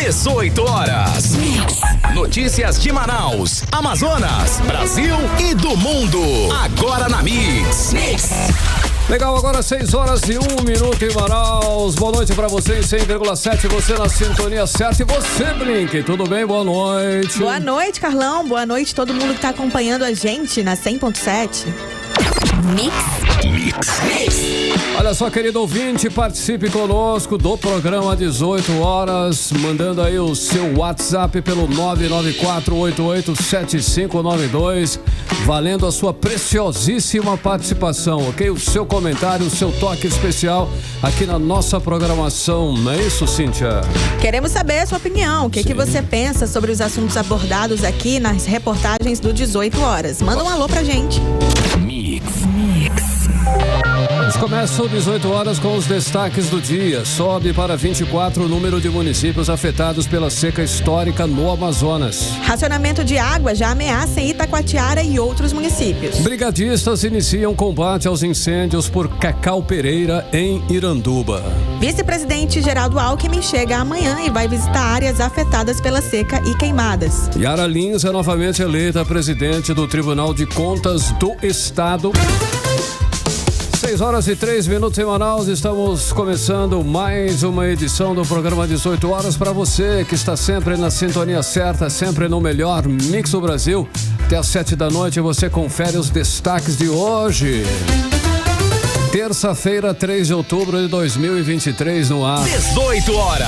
18 horas. Notícias de Manaus, Amazonas, Brasil e do mundo. Agora na Mix. Legal, agora 6 horas e 1 minuto em Manaus. Boa noite pra você em 100,7. Você na sintonia certa e você, Blink. Tudo bem? Boa noite. Boa noite, Carlão. Boa noite todo mundo que tá acompanhando a gente na 100.7. Mix. Olha só, querido ouvinte, participe conosco do programa 18 horas, mandando aí o seu WhatsApp pelo 994887592, valendo a sua preciosíssima participação, ok? O seu comentário, o seu toque especial aqui na nossa programação, não é isso, Cíntia? Queremos saber a sua opinião, o que você pensa sobre os assuntos abordados aqui nas reportagens do 18 horas. Manda um alô pra gente. Mix. Começam 18 horas com os destaques do dia. Sobe para 24 o número de municípios afetados pela seca histórica no Amazonas. Racionamento de água já ameaça em Itacoatiara e outros municípios. Brigadistas iniciam combate aos incêndios por Cacau Pereira em Iranduba. Vice-presidente Geraldo Alckmin chega amanhã e vai visitar áreas afetadas pela seca e queimadas. Yara Lins é novamente eleita presidente do Tribunal de Contas do Estado. 6 horas e 3 minutos em Manaus, estamos começando mais uma edição do programa 18 horas para você que está sempre na sintonia certa, sempre no melhor Mix do Brasil. Até às 7 da noite você confere os destaques de hoje. Terça-feira, 3 de outubro de 2023 no ar. 18 horas.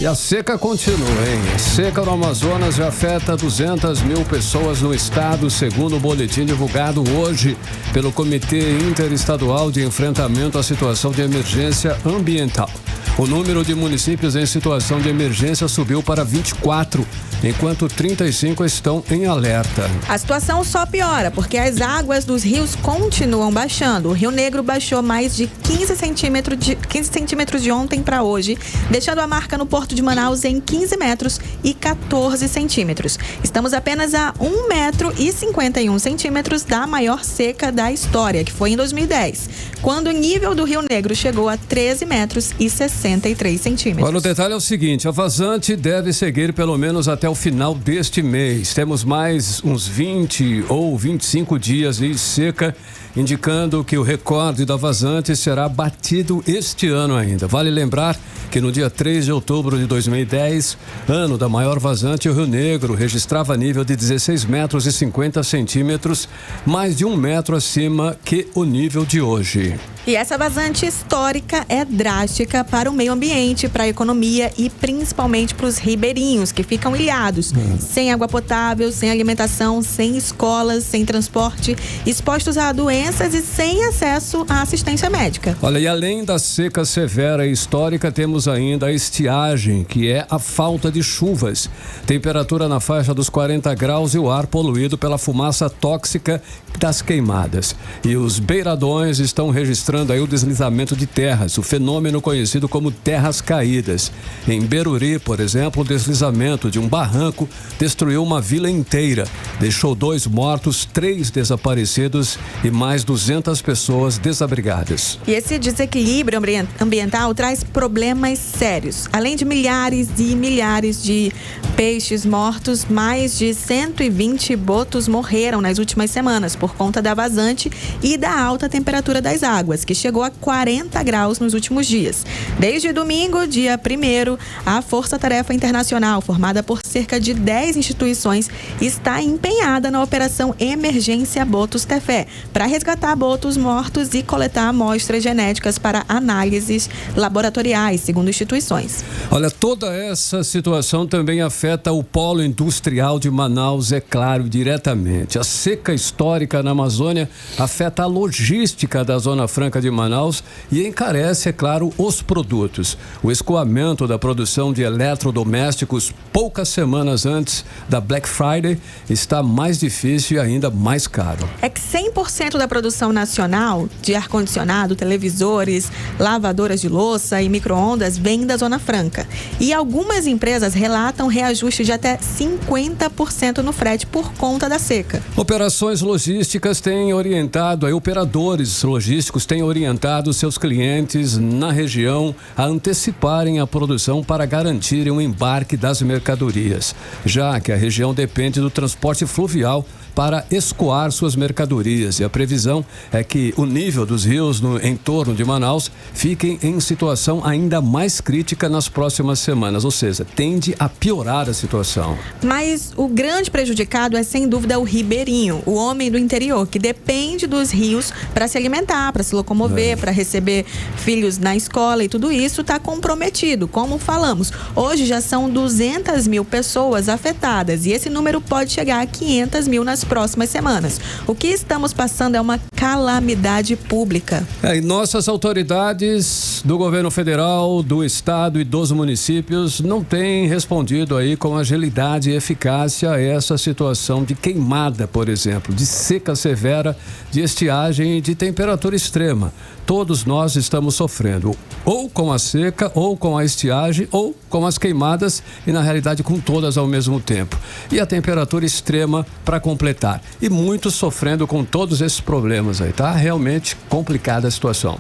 E a seca continua, hein? A seca no Amazonas já afeta 200 mil pessoas no estado, segundo o boletim divulgado hoje pelo Comitê Interestadual de Enfrentamento à Situação de Emergência Ambiental. O número de municípios em situação de emergência subiu para 24, enquanto 35 estão em alerta. A situação só piora, porque as águas dos rios continuam baixando. O Rio Negro baixou mais de 15 centímetros de ontem para hoje, deixando a marca no Porto de Manaus em 15 metros e 14 centímetros. Estamos apenas a 1 metro e 51 centímetros da maior seca da história, que foi em 2010, quando o nível do Rio Negro chegou a 13 metros e 63 centímetros. Olha, o detalhe é o seguinte, a vazante deve seguir pelo menos até o final deste mês. Temos mais uns 20 ou 25 dias de seca, indicando que o recorde da vazante será batido este ano ainda. Vale lembrar que no dia 3 de outubro de 2010, ano da maior vazante, o Rio Negro registrava nível de 16 metros e 50 centímetros, mais de 1 metro acima que o nível de hoje. E essa vazante histórica é drástica para o meio ambiente, para a economia e principalmente para os ribeirinhos que ficam ilhados, sem água potável, sem alimentação, sem escolas, sem transporte, expostos a doenças e sem acesso à assistência médica. Olha, e além da seca severa e histórica, temos ainda a estiagem, que é a falta de chuvas. Temperatura na faixa dos 40 graus e o ar poluído pela fumaça tóxica das queimadas. E os beiradões estão registrando aí o deslizamento de terras, o fenômeno conhecido como terras caídas. Em Beruri, por exemplo, o deslizamento de um barranco destruiu uma vila inteira, deixou 2 mortos, 3 desaparecidos e mais 200 pessoas desabrigadas. E esse desequilíbrio ambiental traz problemas sérios. Além de milhares e milhares de peixes mortos, mais de 120 botos morreram nas últimas semanas por conta da vazante e da alta temperatura das águas, que chegou a 40 graus nos últimos dias. Desde domingo, dia 1º, a Força Tarefa Internacional, formada por cerca de 10 instituições, está empenhada na Operação Emergência Botos Tefé, para resgatar botos mortos e coletar amostras genéticas para análises laboratoriais, segundo instituições. Olha, toda essa situação também afeta o polo industrial de Manaus, é claro, diretamente. A seca histórica na Amazônia afeta a logística da Zona Franca de Manaus e encarece, é claro, os produtos. O escoamento da produção de eletrodomésticos poucas semanas antes da Black Friday está mais difícil e ainda mais caro. É que 100% da produção nacional de ar-condicionado, televisores, lavadoras de louça e micro-ondas vem da Zona Franca. E algumas empresas relatam reajuste de até 50% no frete por conta da seca. Operações logísticas têm orientado, operadores logísticos têm orientado seus clientes na região a anteciparem a produção para garantirem o embarque das mercadorias, já que a região depende do transporte fluvial para escoar suas mercadorias, e a previsão é que o nível dos rios no entorno de Manaus fiquem em situação ainda mais crítica nas próximas semanas, ou seja, tende a piorar a situação. Mas o grande prejudicado é sem dúvida o ribeirinho, o homem do interior, que depende dos rios para se alimentar, para se locomover, para receber filhos na escola, e tudo isso está comprometido. Como falamos, hoje já são 200 mil pessoas afetadas e esse número pode chegar a 500 mil nas próximas semanas. O que estamos passando é uma calamidade pública. E nossas autoridades do governo federal, do estado e dos municípios não têm respondido aí com agilidade e eficácia a essa situação de queimada, por exemplo, de seca severa, de estiagem e de temperatura extrema. Todos nós estamos sofrendo ou com a seca, ou com a estiagem, ou com as queimadas e, na realidade, com todas ao mesmo tempo. E a temperatura extrema para completar. E muitos sofrendo com todos esses problemas aí, tá? Realmente complicada a situação.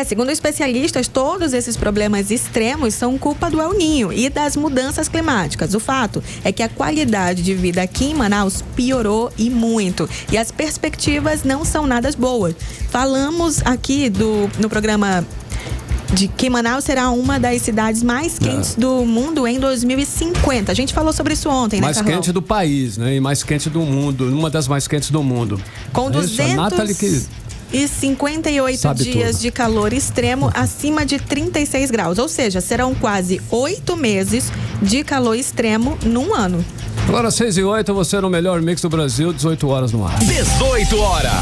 Segundo especialistas, todos esses problemas extremos são culpa do El Niño e das mudanças climáticas. O fato é que a qualidade de vida aqui em Manaus piorou e muito. E as perspectivas não são nada boas. Falamos aqui no programa de que Manaus será uma das cidades mais quentes do mundo em 2050. A gente falou sobre isso ontem, mais quente do país, né? E mais quente do mundo, uma das mais quentes do mundo. Com 258 dias de calor extremo acima de 36 graus. Ou seja, serão quase 8 meses de calor extremo num ano. Agora 6h08, você no melhor mix do Brasil, 18 horas no ar. 18 horas.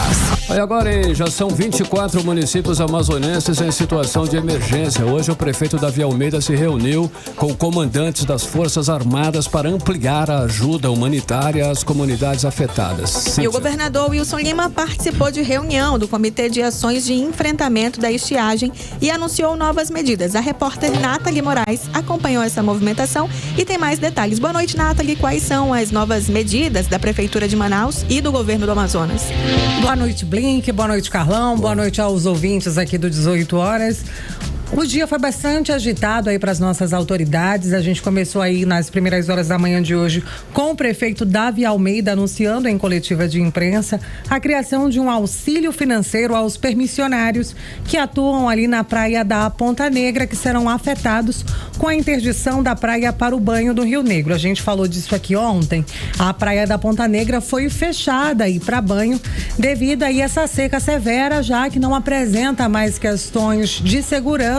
Olha agora, hein? Já são 24 municípios amazonenses em situação de emergência. Hoje o prefeito Davi Almeida se reuniu com comandantes das Forças Armadas para ampliar a ajuda humanitária às comunidades afetadas. E o governador Wilson Lima participou de reunião do Comitê de Ações de Enfrentamento da Estiagem e anunciou novas medidas. A repórter Nathalie Moraes acompanhou essa movimentação e tem mais detalhes. Boa noite, Nathalie. Quais são as novas medidas da Prefeitura de Manaus e do governo do Amazonas? Boa noite, Blink. Boa noite, Carlão. Boa noite aos ouvintes aqui do 18 horas. O dia foi bastante agitado aí para as nossas autoridades. A gente começou aí nas primeiras horas da manhã de hoje com o prefeito Davi Almeida anunciando em coletiva de imprensa a criação de um auxílio financeiro aos permissionários que atuam ali na praia da Ponta Negra, que serão afetados com a interdição da praia para o banho do Rio Negro. A gente falou disso aqui ontem. A praia da Ponta Negra foi fechada aí para banho devido aí a essa seca severa, já que não apresenta mais questões de segurança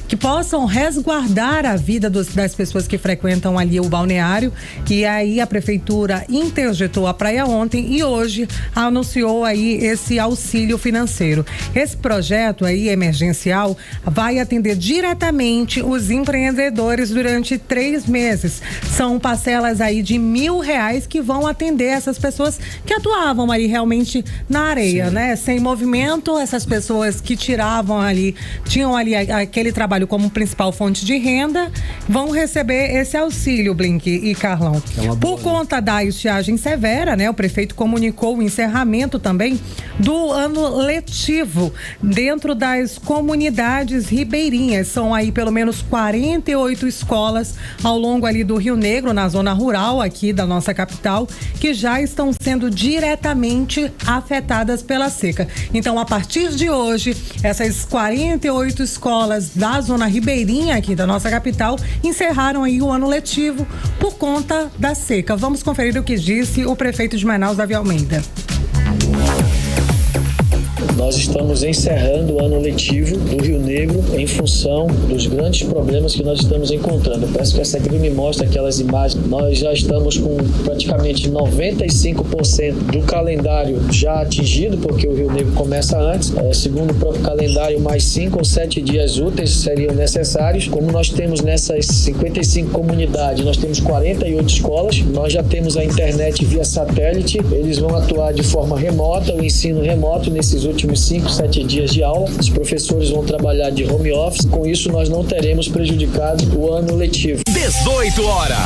que possam resguardar a vida das pessoas que frequentam ali o balneário. E aí a prefeitura interditou a praia ontem e hoje anunciou aí esse auxílio financeiro. Esse projeto aí emergencial vai atender diretamente os empreendedores durante 3 meses. São parcelas aí de R$1.000 que vão atender essas pessoas que atuavam ali realmente na areia, né? Sem movimento, essas pessoas que tinham ali aquele trabalho como principal fonte de renda, vão receber esse auxílio, Blink e Carlão. Por conta da estiagem severa, né? O prefeito comunicou o encerramento também do ano letivo dentro das comunidades ribeirinhas. São aí pelo menos 48 escolas ao longo ali do Rio Negro, na zona rural aqui da nossa capital, que já estão sendo diretamente afetadas pela seca. Então, a partir de hoje, essas 48 escolas da zona ribeirinha aqui da nossa capital encerraram aí o ano letivo por conta da seca. Vamos conferir o que disse o prefeito de Manaus, Davi Almeida. Nós estamos encerrando o ano letivo do Rio Negro em função dos grandes problemas que nós estamos encontrando. Parece que essa aqui me mostra aquelas imagens. Nós já estamos com praticamente 95% do calendário já atingido, porque o Rio Negro começa antes. Segundo o próprio calendário, mais 5 ou 7 dias úteis seriam necessários. Como nós temos nessas 55 comunidades, nós temos 48 escolas, nós já temos a internet via satélite, eles vão atuar de forma remota, o ensino remoto nesses últimos últimos 5, 7 dias de aula. Os professores vão trabalhar de home office. Com isso, nós não teremos prejudicado o ano letivo. 18 horas.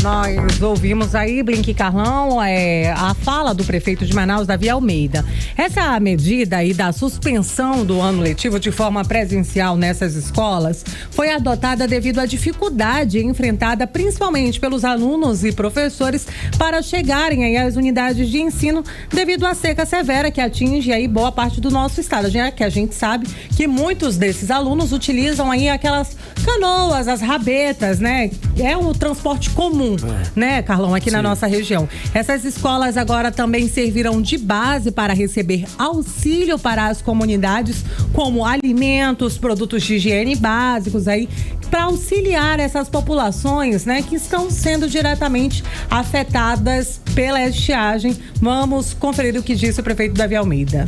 Nós ouvimos aí, Blinky Carlão, a fala do prefeito de Manaus, Davi Almeida. Essa medida aí da suspensão do ano letivo de forma presencial nessas escolas foi adotada devido à dificuldade enfrentada principalmente pelos alunos e professores para chegarem aí às unidades de ensino devido à seca severa que atinge aí boa parte do nosso estado, já que a gente sabe que muitos desses alunos utilizam aí aquelas canoas, as rabetas, né? É o transporte comum, né, Carlão, aqui na nossa região. Essas escolas agora também servirão de base para receber auxílio para as comunidades, como alimentos, produtos de higiene básicos aí, para auxiliar essas populações, né, que estão sendo diretamente afetadas pela estiagem. Vamos conferir o que disse o prefeito Davi Almeida.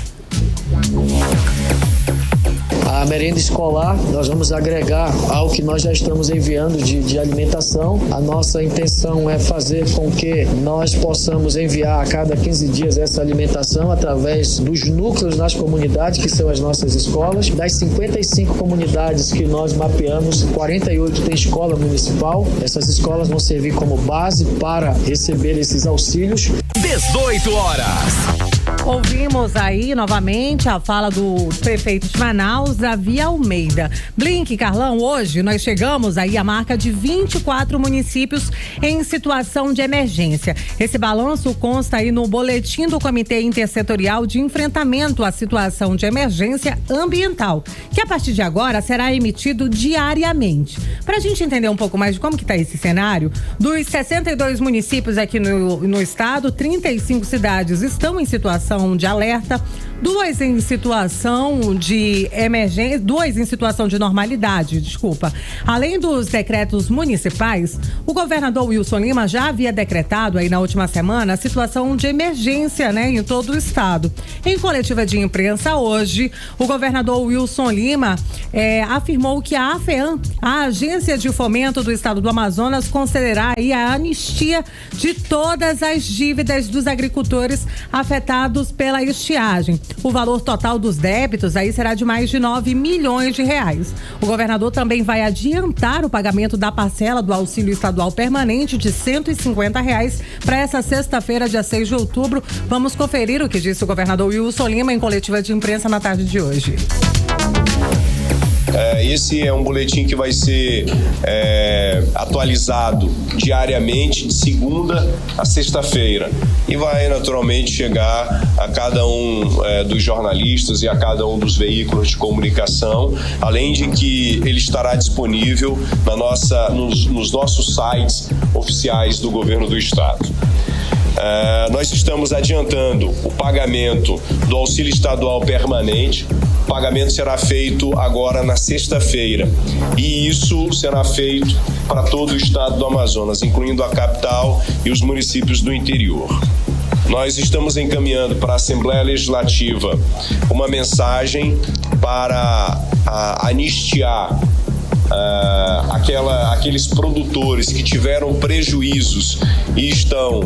A merenda escolar, nós vamos agregar ao que nós já estamos enviando de alimentação. A nossa intenção é fazer com que nós possamos enviar a cada 15 dias essa alimentação através dos núcleos nas comunidades, que são as nossas escolas. Das 55 comunidades que nós mapeamos, 48 tem escola municipal. Essas escolas vão servir como base para receber esses auxílios. 18 horas. Ouvimos aí novamente a fala do prefeito de Manaus, Davi Almeida. Blink, Carlão, hoje nós chegamos aí à marca de 24 municípios em situação de emergência. Esse balanço consta aí no boletim do Comitê Intersetorial de Enfrentamento à Situação de Emergência Ambiental, que a partir de agora será emitido diariamente. Para a gente entender um pouco mais de como que está esse cenário, dos 62 municípios aqui no estado, 35 cidades estão em situação de alerta, 2 em situação de emergência, 2 em situação de normalidade, Além dos decretos municipais, o governador Wilson Lima já havia decretado aí na última semana a situação de emergência, né, em todo o estado. Em coletiva de imprensa hoje, o governador Wilson Lima afirmou que a AFEAM, a Agência de Fomento do Estado do Amazonas, concederá aí a anistia de todas as dívidas dos agricultores afetados pela estiagem. O valor total dos débitos aí será de mais de 9 milhões de reais. O governador também vai adiantar o pagamento da parcela do auxílio estadual permanente de R$150 para essa sexta-feira, dia 6 de outubro. Vamos conferir o que disse o governador Wilson Lima em coletiva de imprensa na tarde de hoje. Esse é um boletim que vai ser atualizado diariamente, de segunda a sexta-feira, e vai naturalmente chegar a cada um dos jornalistas e a cada um dos veículos de comunicação, além de que ele estará disponível nos nossos sites oficiais do governo do estado. Nós estamos adiantando o pagamento do auxílio estadual permanente. O pagamento será feito agora na sexta-feira, e isso será feito para todo o estado do Amazonas, incluindo a capital e os municípios do interior. Nós estamos encaminhando para a Assembleia Legislativa uma mensagem para anistiar aqueles produtores que tiveram prejuízos e estão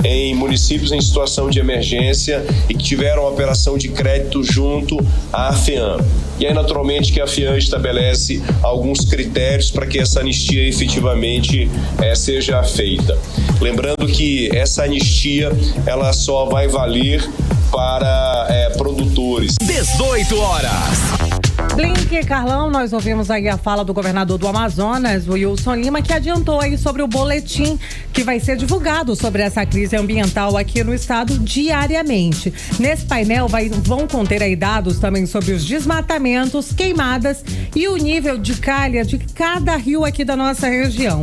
em municípios em situação de emergência e que tiveram operação de crédito junto à AFEAM. E aí, naturalmente, que a AFEAM estabelece alguns critérios para que essa anistia efetivamente seja feita. Lembrando que essa anistia ela só vai valer para produtores. 18 horas. Blink, Carlão, nós ouvimos aí a fala do governador do Amazonas, o Wilson Lima, que adiantou aí sobre o boletim que vai ser divulgado sobre essa crise ambiental aqui no estado diariamente. Nesse painel vão conter aí dados também sobre os desmatamentos, queimadas e o nível de calha de cada rio aqui da nossa região.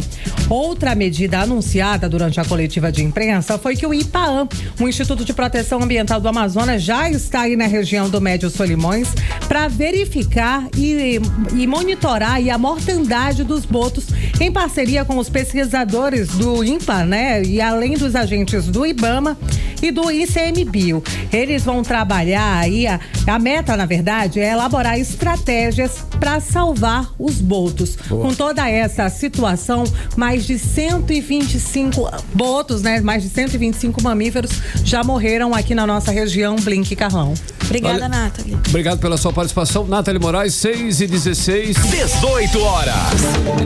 Outra medida anunciada durante a coletiva de imprensa foi que o IPAAM, o Instituto de Proteção Ambiental do Amazonas, já está aí na região do Médio Solimões para verificar e monitorar a mortandade dos botos em parceria com os pesquisadores do INPA, né? E além dos agentes do IBAMA e do ICMBio. Eles vão trabalhar aí, a meta, na verdade, é elaborar estratégias para salvar os botos. Boa. Com toda essa situação, mais de 125 botos, né? Mais de 125 mamíferos já morreram aqui na nossa região, Blink e Carlão. Obrigada, Nathalie. Obrigado pela sua participação. Nathalie Moraes, 6h16. 18 horas.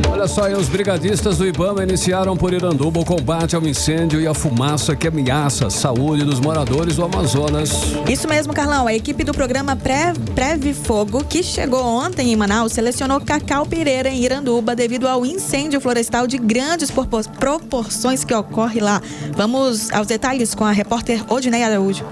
Olha só, aí os brigadistas do IBAMA iniciaram por Iranduba o combate ao incêndio e à fumaça que ameaça a saúde dos moradores do Amazonas. Isso mesmo, Carlão. A equipe do programa Preve Fogo, que chegou ontem em Manaus, selecionou cacau pireira em Iranduba devido ao incêndio florestal de grandes proporções que ocorre lá. Vamos aos detalhes com a repórter Odinei Araújo.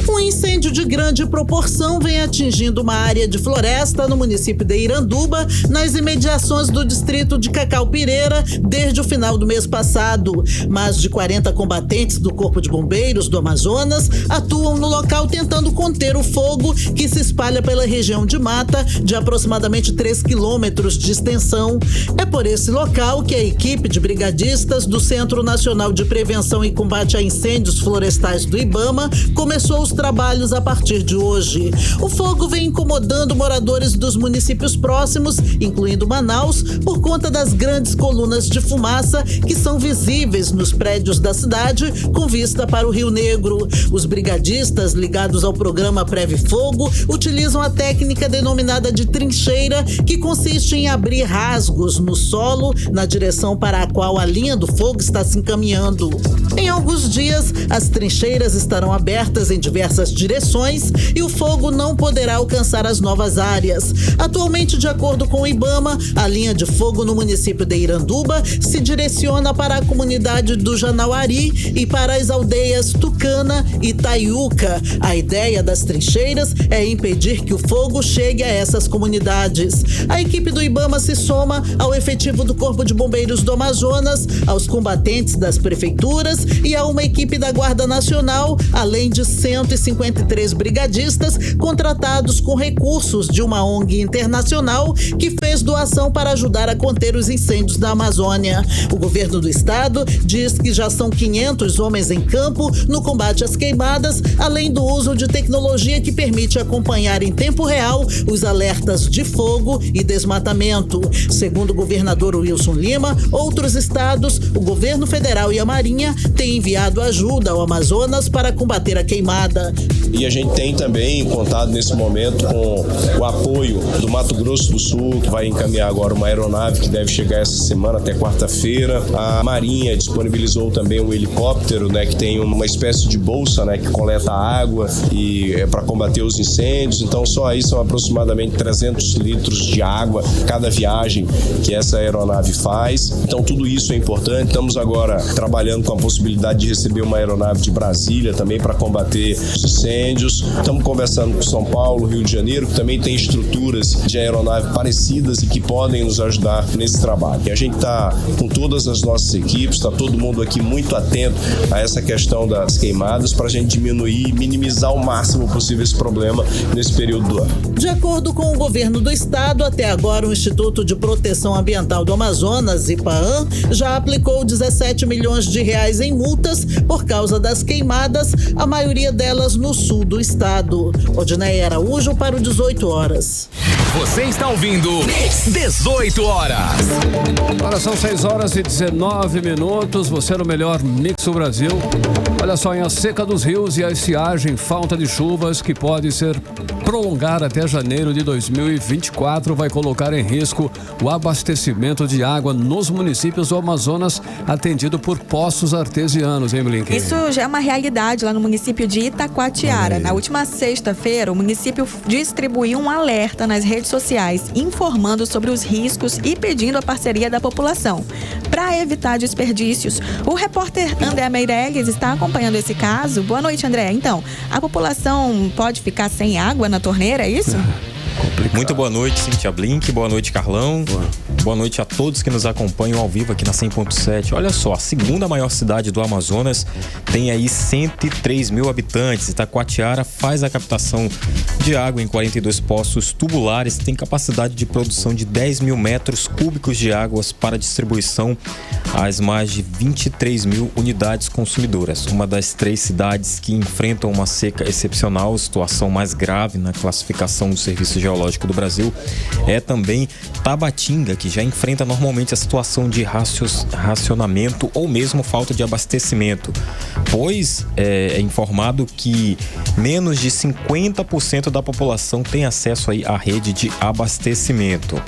Um incêndio de grande proporção vem atingindo uma área de floresta no município de Iranduba, nas imediações do distrito de Cacau-Pireira, desde o final do mês passado. Mais de 40 combatentes do Corpo de Bombeiros do Amazonas atuam no local tentando conter o fogo que se espalha pela região de mata de aproximadamente 3 quilômetros de extensão. É por esse local que a equipe de brigadistas do Centro Nacional de Prevenção e Combate a Incêndios Florestais do IBAMA começou os trabalhos a partir de hoje. O fogo vem incomodando moradores dos municípios próximos, incluindo Manaus, por conta das grandes colunas de fumaça que são visíveis nos prédios da cidade com vista para o Rio Negro. Os brigadistas ligados ao programa Preve Fogo utilizam a técnica denominada de trincheira, que consiste em abrir rasgos no solo na direção para a qual a linha do fogo está se encaminhando. Em alguns dias, as trincheiras estarão abertas em diversas direções e o fogo não poderá alcançar as novas áreas. Atualmente, de acordo com o IBAMA, a linha de fogo no município de Iranduba se direciona para a comunidade do Janauari e para as aldeias Tucana e Taiuca. A ideia das trincheiras é impedir que o fogo chegue a essas comunidades. A equipe do IBAMA se soma ao efetivo do Corpo de Bombeiros do Amazonas, aos combatentes das prefeituras e a uma equipe da Guarda Nacional, além de 153 brigadistas contratados com recursos de uma ONG internacional que fez doação para ajudar a conter os incêndios da Amazônia. O governo do estado diz que já são 500 homens em campo no combate às queimadas, além do uso de tecnologia que permite acompanhar em tempo real os alertas de fogo e desmatamento. Segundo o governador Wilson Lima, outros estados, o governo federal e a Marinha têm enviado ajuda ao Amazonas para combater a queimada. E a gente tem também contado nesse momento com o apoio do Mato Grosso do Sul, que vai encaminhar agora uma aeronave que deve chegar essa semana até quarta-feira. A Marinha disponibilizou também um helicóptero, né, que tem uma espécie de bolsa, né, que coleta água e é para combater os incêndios. Então só aí são aproximadamente 300 litros de água cada viagem que essa aeronave faz. Então tudo isso é importante. Estamos agora trabalhando com a possibilidade de receber uma aeronave de Brasília também para combater os incêndios. Estamos conversando com São Paulo, Rio de Janeiro, que também tem estruturas de aeronave parecidas e que podem nos ajudar nesse trabalho. E a gente está com todas as nossas equipes, está todo mundo aqui muito atento a essa questão das queimadas para a gente diminuir e minimizar ao máximo possível esse problema nesse período do ano. De acordo com o governo do estado, até agora o Instituto de Proteção Ambiental do Amazonas, IPAAM, já aplicou 17 milhões de reais em multas por causa das queimadas, a maioria delas no sul do estado. Odinei Araújo para o 18 horas. Você está ouvindo 18 horas. Agora são 6h19. Você no melhor Mix do Brasil. Olha só, em a seca dos rios e a estiagem, falta de chuvas que pode ser prolongar até janeiro de 2024 vai colocar em risco o abastecimento de água nos municípios do Amazonas, atendido por poços artesianos, hein, Blink? Isso já é uma realidade lá no município de Itacoatiara. Na última sexta-feira, o município distribuiu um alerta nas redes sociais, informando sobre os riscos e pedindo a parceria da população. Para evitar desperdícios, o repórter André Meirelles está acompanhando esse caso. Boa noite, André. Então, a população pode ficar sem água na torneira, é isso? complicado. Muito boa noite, Cíntia Blink. Boa noite, Carlão. Boa noite a todos que nos acompanham ao vivo aqui na 100.7. Olha só, a segunda maior cidade do Amazonas tem aí 103 mil habitantes. Itacoatiara faz a captação de água em 42 poços tubulares, tem capacidade de produção de 10 mil metros cúbicos de águas para distribuição às mais de 23 mil unidades consumidoras. Uma das 3 cidades que enfrentam uma seca excepcional, situação mais grave na classificação do Serviço Geológico do Brasil, é também Tabatinga, que já enfrenta normalmente a situação de racionamento ou mesmo falta de abastecimento, pois é informado que menos de 50% da população tem acesso aí à rede de abastecimento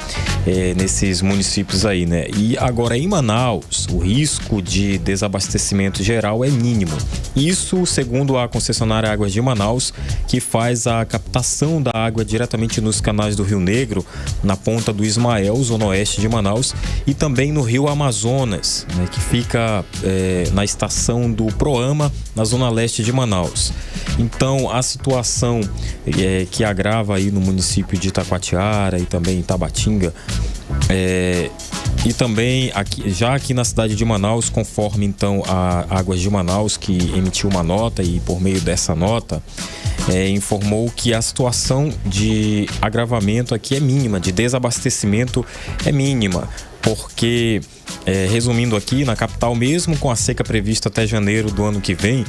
nesses municípios aí, né? E agora em Manaus, o risco de desabastecimento geral é mínimo. Isso segundo a concessionária Águas de Manaus, que faz a captação da água diretamente nos canais do Rio Negro, na ponta do Ismael, zona oeste de Manaus, e também no Rio Amazonas, né, que fica na estação do Proama, na zona leste de Manaus. Então, a situação que agrava aí no município de Itacoatiara e também em Tabatinga, e também aqui na cidade de Manaus, conforme então a Águas de Manaus, que emitiu uma nota e por meio dessa nota informou que a situação de agravamento aqui é mínima, de desabastecimento é mínima, porque resumindo aqui, na capital, mesmo com a seca prevista até janeiro do ano que vem,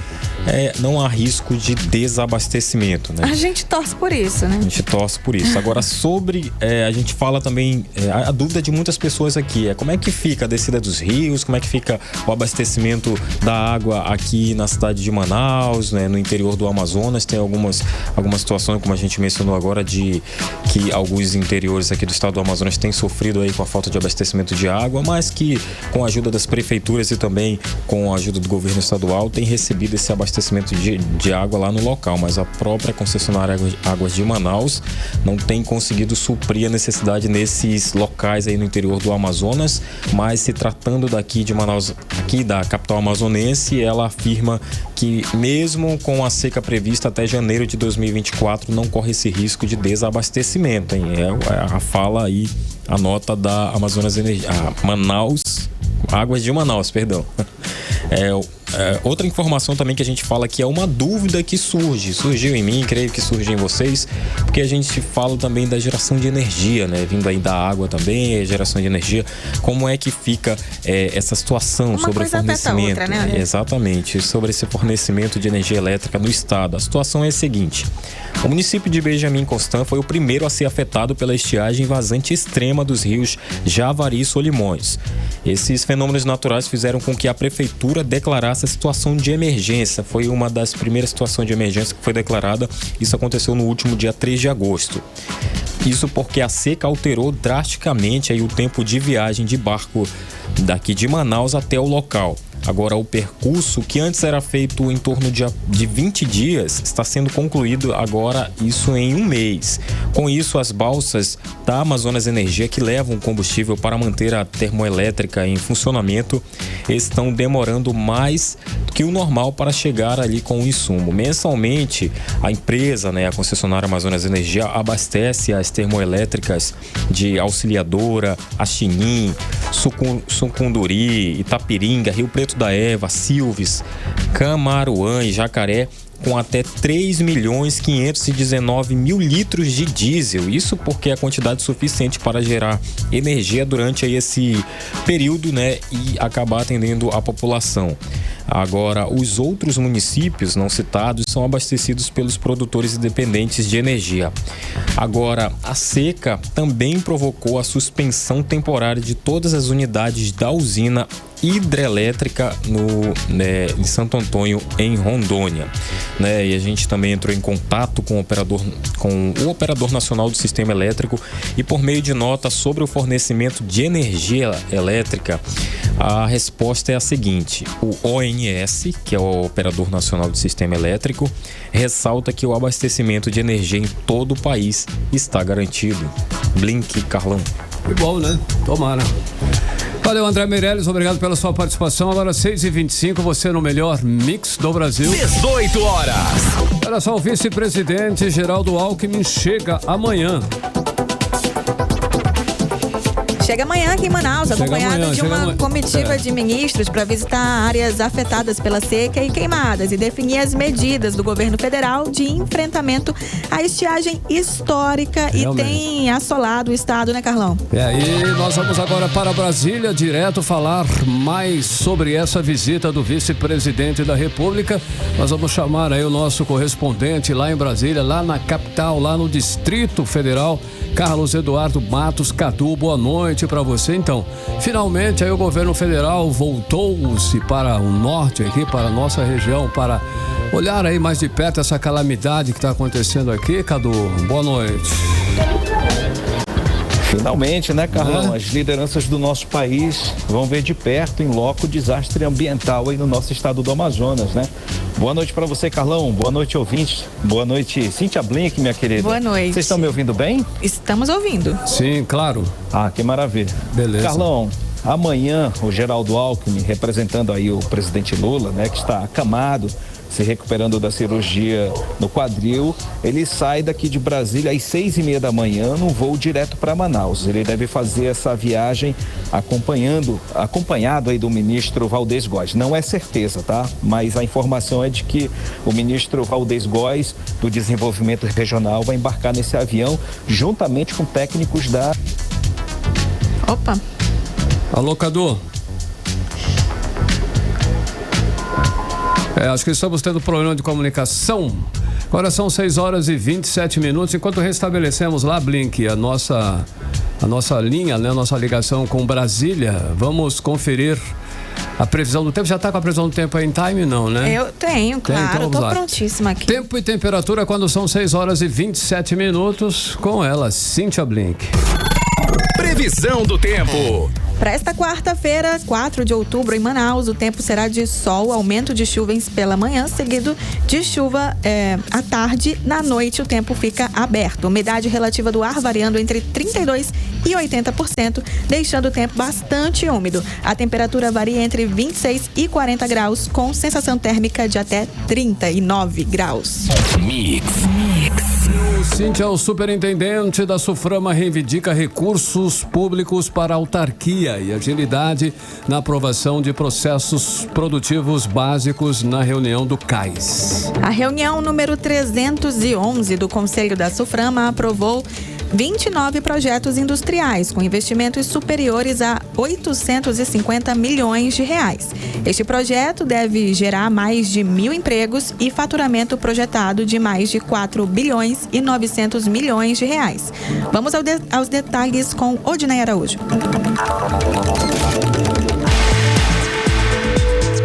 não há risco de desabastecimento, né? A gente torce por isso, né? A gente torce por isso. Agora, sobre, a gente fala também, a dúvida de muitas pessoas aqui é como é que fica a descida dos rios, como é que fica o abastecimento da água aqui na cidade de Manaus, né, no interior do Amazonas. Tem algumas situações, como a gente mencionou agora, de que alguns interiores aqui do estado do Amazonas têm sofrido aí com a falta de abastecimento de água, mas que com a ajuda das prefeituras e também com a ajuda do governo estadual tem recebido esse abastecimento de água lá no local, mas a própria concessionária Águas de Manaus não tem conseguido suprir a necessidade nesses locais aí no interior do Amazonas, mas se tratando daqui de Manaus, aqui da capital amazonense, ela afirma que mesmo com a seca prevista até janeiro de 2024 não corre esse risco de desabastecimento, hein? A fala aí, a nota da Amazonas Energia, Águas de Manaus, perdão. Outra informação também que a gente fala que é uma dúvida que surgiu em mim, creio que surgiu em vocês, porque a gente fala também da geração de energia, né? Vindo aí da água também, geração de energia. Como é que fica essa situação sobre o fornecimento? Outra, né? Exatamente, sobre esse fornecimento de energia elétrica no estado. A situação é a seguinte: o município de Benjamin Constant foi o primeiro a ser afetado pela estiagem vazante extrema dos rios Javari e Solimões. Esses fenômenos naturais fizeram com que a prefeitura declarasse a situação de emergência. Foi uma das primeiras situações de emergência que foi declarada. Isso aconteceu no último dia 3 de agosto. Isso porque a seca alterou drasticamente aí o tempo de viagem de barco daqui de Manaus até o local. Agora, o percurso que antes era feito em torno de 20 dias está sendo concluído agora, isso em 1 mês. Com isso, as balsas da Amazonas Energia, que levam combustível para manter a termoelétrica em funcionamento, estão demorando mais que o normal para chegar ali com o insumo. Mensalmente, a empresa, né, a concessionária Amazonas Energia, abastece as termoelétricas de Auxiliadora, Axinim, Sucunduri, Itapiringa, Rio Preto da Eva, Silves, Camaruã e Jacaré, com até 3.519.000 litros de diesel. Isso porque é a quantidade suficiente para gerar energia durante aí esse período, né, e acabar atendendo a população. Agora, os outros municípios não citados são abastecidos pelos produtores independentes de energia. Agora, a seca também provocou a suspensão temporária de todas as unidades da usina hidrelétrica em Santo Antônio, em Rondônia, né? E a gente também entrou em contato com o operador nacional do sistema elétrico, e por meio de nota sobre o fornecimento de energia elétrica, a resposta é a seguinte: o ONS, que é o operador nacional do sistema elétrico, ressalta que o abastecimento de energia em todo o país está garantido. Blink, Carlão. Que bom, né? Tomara. Valeu, André Meirelles, obrigado pela sua participação. Agora 6h25, você no melhor mix do Brasil. 18 horas. Olha só, o vice-presidente Geraldo Alckmin chega amanhã Chega amanhã aqui em Manaus, acompanhada de uma comitiva de ministros para visitar áreas afetadas pela seca e queimadas e definir as medidas do governo federal de enfrentamento à estiagem histórica. Realmente. E tem assolado o estado, né, Carlão? E nós vamos agora para Brasília, direto falar mais sobre essa visita do vice-presidente da República. Nós vamos chamar aí o nosso correspondente lá em Brasília, lá na capital, lá no Distrito Federal, Carlos Eduardo Matos. Cadu, boa noite para você. Então, finalmente aí o governo federal voltou-se para o norte aqui, para a nossa região, para olhar aí mais de perto essa calamidade que está acontecendo aqui. Cadu, boa noite. Finalmente, né, Carlão? As lideranças do nosso país vão ver de perto, em loco, o desastre ambiental aí no nosso estado do Amazonas, né? Boa noite para você, Carlão. Boa noite, ouvintes. Boa noite, Cíntia Blink, minha querida. Boa noite. Vocês estão me ouvindo bem? Estamos ouvindo. Sim, claro. Ah, que maravilha. Beleza. Carlão, amanhã o Geraldo Alckmin, representando aí o presidente Lula, né, que está acamado, se recuperando da cirurgia no quadril, ele sai daqui de Brasília às 6:30 da manhã num voo direto para Manaus. Ele deve fazer essa viagem acompanhado aí do ministro Valdez Góes. Não é certeza, tá? Mas a informação é de que o ministro Valdez Góes, do Desenvolvimento Regional, vai embarcar nesse avião juntamente com técnicos da... Opa! Alô, Cadu? Acho que estamos tendo problema de comunicação. Agora são 6h27. Enquanto restabelecemos lá, Blink, a nossa linha, né, a nossa ligação com Brasília, vamos conferir a previsão do tempo. Já está com a previsão do tempo aí em time, não, né? Eu tenho, claro. Estou prontíssima aqui. Tempo e temperatura quando são 6h27. Com ela, Cíntia Blink. Previsão do tempo. Para esta quarta-feira, 4 de outubro, em Manaus, o tempo será de sol, aumento de chuvas pela manhã, seguido de chuva à tarde. Na noite, o tempo fica aberto. Umidade relativa do ar variando entre 32% e 80%, deixando o tempo bastante úmido. A temperatura varia entre 26 e 40 graus, com sensação térmica de até 39 graus. Mix. Cíntia, o superintendente da SUFRAMA reivindica recursos públicos para autarquia e agilidade na aprovação de processos produtivos básicos na reunião do CAIS. A reunião número 311 do Conselho da SUFRAMA aprovou 29 projetos industriais com investimentos superiores a 850 milhões de reais. Este projeto deve gerar mais de 1.000 empregos e faturamento projetado de mais de 4 bilhões e 900 milhões de reais. Vamos aos detalhes com Odinei Araújo.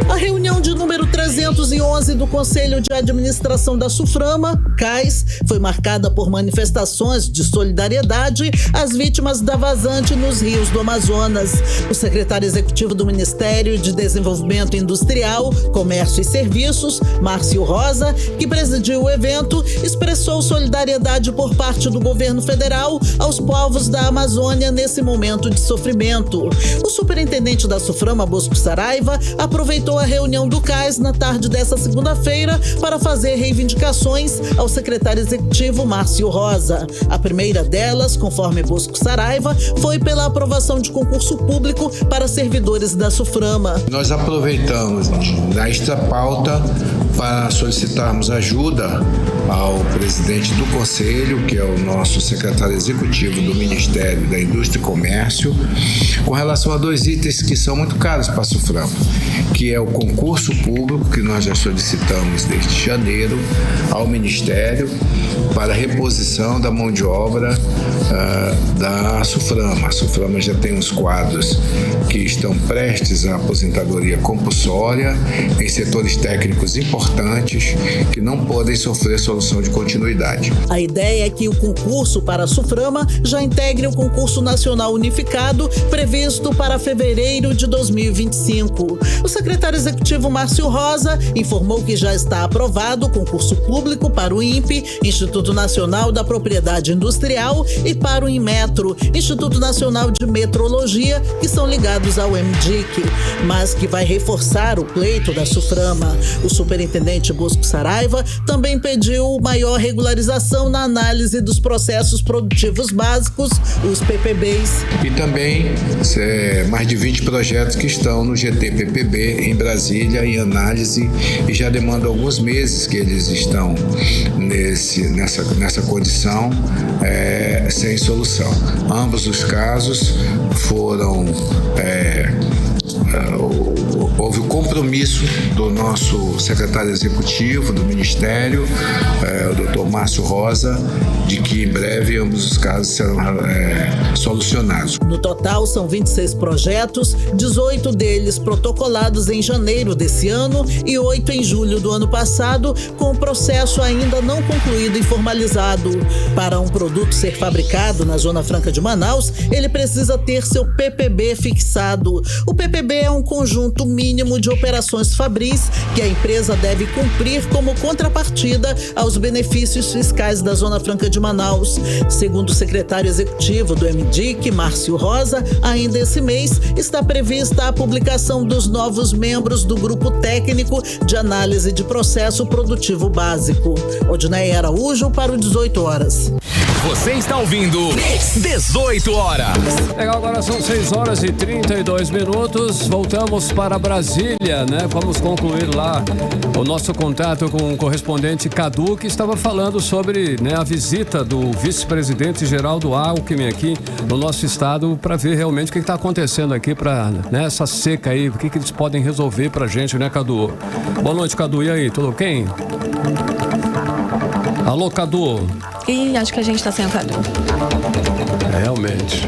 A reunião de número 311 do Conselho de Administração da SUFRAMA, CAIS, foi marcada por manifestações de solidariedade às vítimas da vazante nos rios do Amazonas. O secretário executivo do Ministério de Desenvolvimento Industrial, Comércio e Serviços, Márcio Rosa, que presidiu o evento, expressou solidariedade por parte do governo federal aos povos da Amazônia nesse momento de sofrimento. O superintendente da SUFRAMA, Bosco Saraiva, aproveitou a reunião do CAIS na tarde dessa segunda-feira para fazer reivindicações ao secretário executivo Márcio Rosa. A primeira delas, conforme Bosco Saraiva, foi pela aprovação de concurso público para servidores da SUFRAMA. Nós aproveitamos esta pauta para solicitarmos ajuda ao presidente do Conselho, que é o nosso secretário executivo do Ministério da Indústria e Comércio, com relação a 2 itens que são muito caros para a SUFRAMA, que é o concurso público, que nós já solicitamos desde janeiro ao Ministério para reposição da mão de obra da SUFRAMA. A SUFRAMA já tem uns quadros que estão prestes à aposentadoria compulsória em setores técnicos importantes que não podem sofrer solução de continuidade. A ideia é que o concurso para a SUFRAMA já integre o concurso nacional unificado previsto para fevereiro de 2025. O secretário executivo Márcio Márcio Rosa, informou que já está aprovado o concurso público para o INPE, Instituto Nacional da Propriedade Industrial, e para o Inmetro, Instituto Nacional de Metrologia, que são ligados ao MDIC, mas que vai reforçar o pleito da SUFRAMA. O superintendente Bosco Saraiva também pediu maior regularização na análise dos processos produtivos básicos, os PPBs. E também mais de 20 projetos que estão no GT-PPB em Brasília em análise, e já demanda alguns meses que eles estão nessa condição sem solução. Ambos os casos foram houve o compromisso do nosso secretário executivo do Ministério, o Dr. Márcio Rosa, de que em breve ambos os casos serão solucionados. No total, são 26 projetos, 18 deles protocolados em janeiro desse ano e 8 em julho do ano passado, com o processo ainda não concluído e formalizado. Para um produto ser fabricado na Zona Franca de Manaus, ele precisa ter seu PPB fixado. O PPB é um conjunto mínimo de operações fabris que a empresa deve cumprir como contrapartida aos benefícios fiscais da Zona Franca de Manaus. Segundo o secretário executivo do MDIC, Márcio Rosa, ainda esse mês está prevista a publicação dos novos membros do Grupo Técnico de Análise de Processo Produtivo Básico. Odinaia Araújo para o 18 horas. Você está ouvindo 18 horas. Legal, agora são 6 horas e 32 minutos. Voltamos para Brasília, né? Vamos concluir lá o nosso contato com o correspondente Cadu, que estava falando sobre, né, a visita do vice-presidente Geraldo Alckmin aqui no nosso estado, para ver realmente o que está acontecendo aqui para, né, essa seca aí, o que eles podem resolver pra gente, né, Cadu? Boa noite, Cadu. E aí, tudo ok? Alô, Cadu? Ih, acho que a gente tá sem o Cadu. Realmente.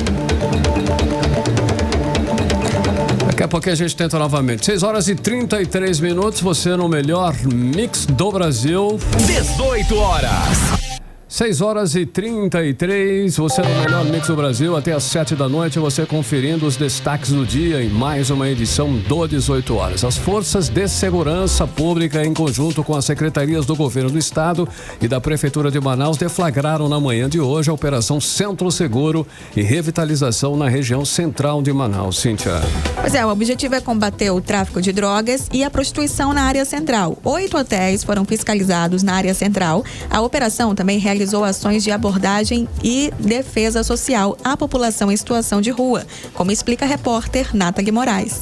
Daqui a pouquinho a gente tenta novamente. 6 horas e 33 minutos, você no melhor mix do Brasil. 18 horas. 6 horas e 33, você no melhor mix do Brasil, até às 7 da noite, você conferindo os destaques do dia em mais uma edição do 18 horas. As forças de segurança pública, em conjunto com as secretarias do governo do estado e da prefeitura de Manaus, deflagraram na manhã de hoje a operação Centro Seguro e Revitalização na região central de Manaus. Cíntia. Pois é, o objetivo é combater o tráfico de drogas e a prostituição na área central. 8 hotéis foram fiscalizados na área central. A operação também realizou ações de abordagem e defesa social à população em situação de rua, como explica a repórter Nathalie Moraes.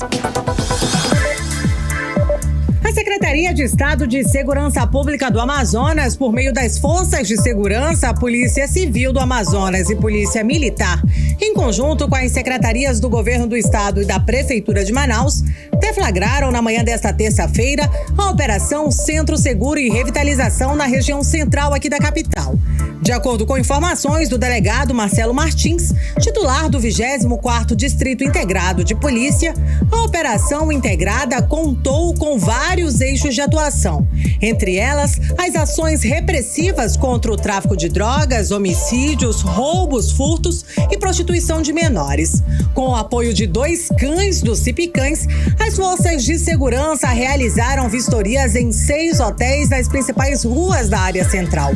A Secretaria de Estado de Segurança Pública do Amazonas, por meio das Forças de Segurança, a Polícia Civil do Amazonas e Polícia Militar, em conjunto com as secretarias do Governo do Estado e da Prefeitura de Manaus, deflagraram na manhã desta terça-feira a Operação Centro Seguro e Revitalização na região central aqui da capital. De acordo com informações do delegado Marcelo Martins, titular do 24º Distrito Integrado de Polícia, a operação integrada contou com vários eixos de atuação, entre elas as ações repressivas contra o tráfico de drogas, homicídios, roubos, furtos e prostituição de menores. Com o apoio de 2 cães do Cipicães, as forças de segurança realizaram vistorias em 6 hotéis nas principais ruas da área central,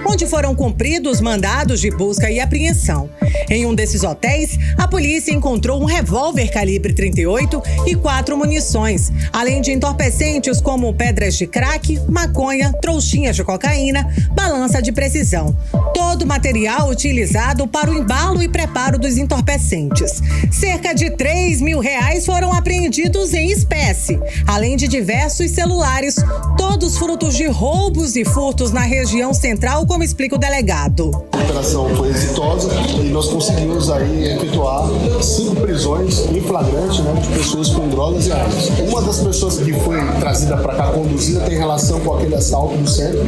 onde foram cumpridos mandados de busca e apreensão. Em um desses hotéis, a polícia encontrou um revólver calibre 38 e 4 munições, além de entorpecentes como pedras de crack, maconha, trouxinhas de cocaína, balança de precisão. Todo o material utilizado para o embalo e preparo dos entorpecentes. Cerca de R$3 mil foram apreendidos em espécie, além de diversos celulares, todos frutos de roubos e furtos na região central, como explica o delegado. A operação foi exitosa e nós conseguimos aí efetuar 5 prisões em flagrante, né, de pessoas com drogas e armas. Uma das pessoas que foi trazida para cá, conduzida, tem relação com aquele assalto no centro,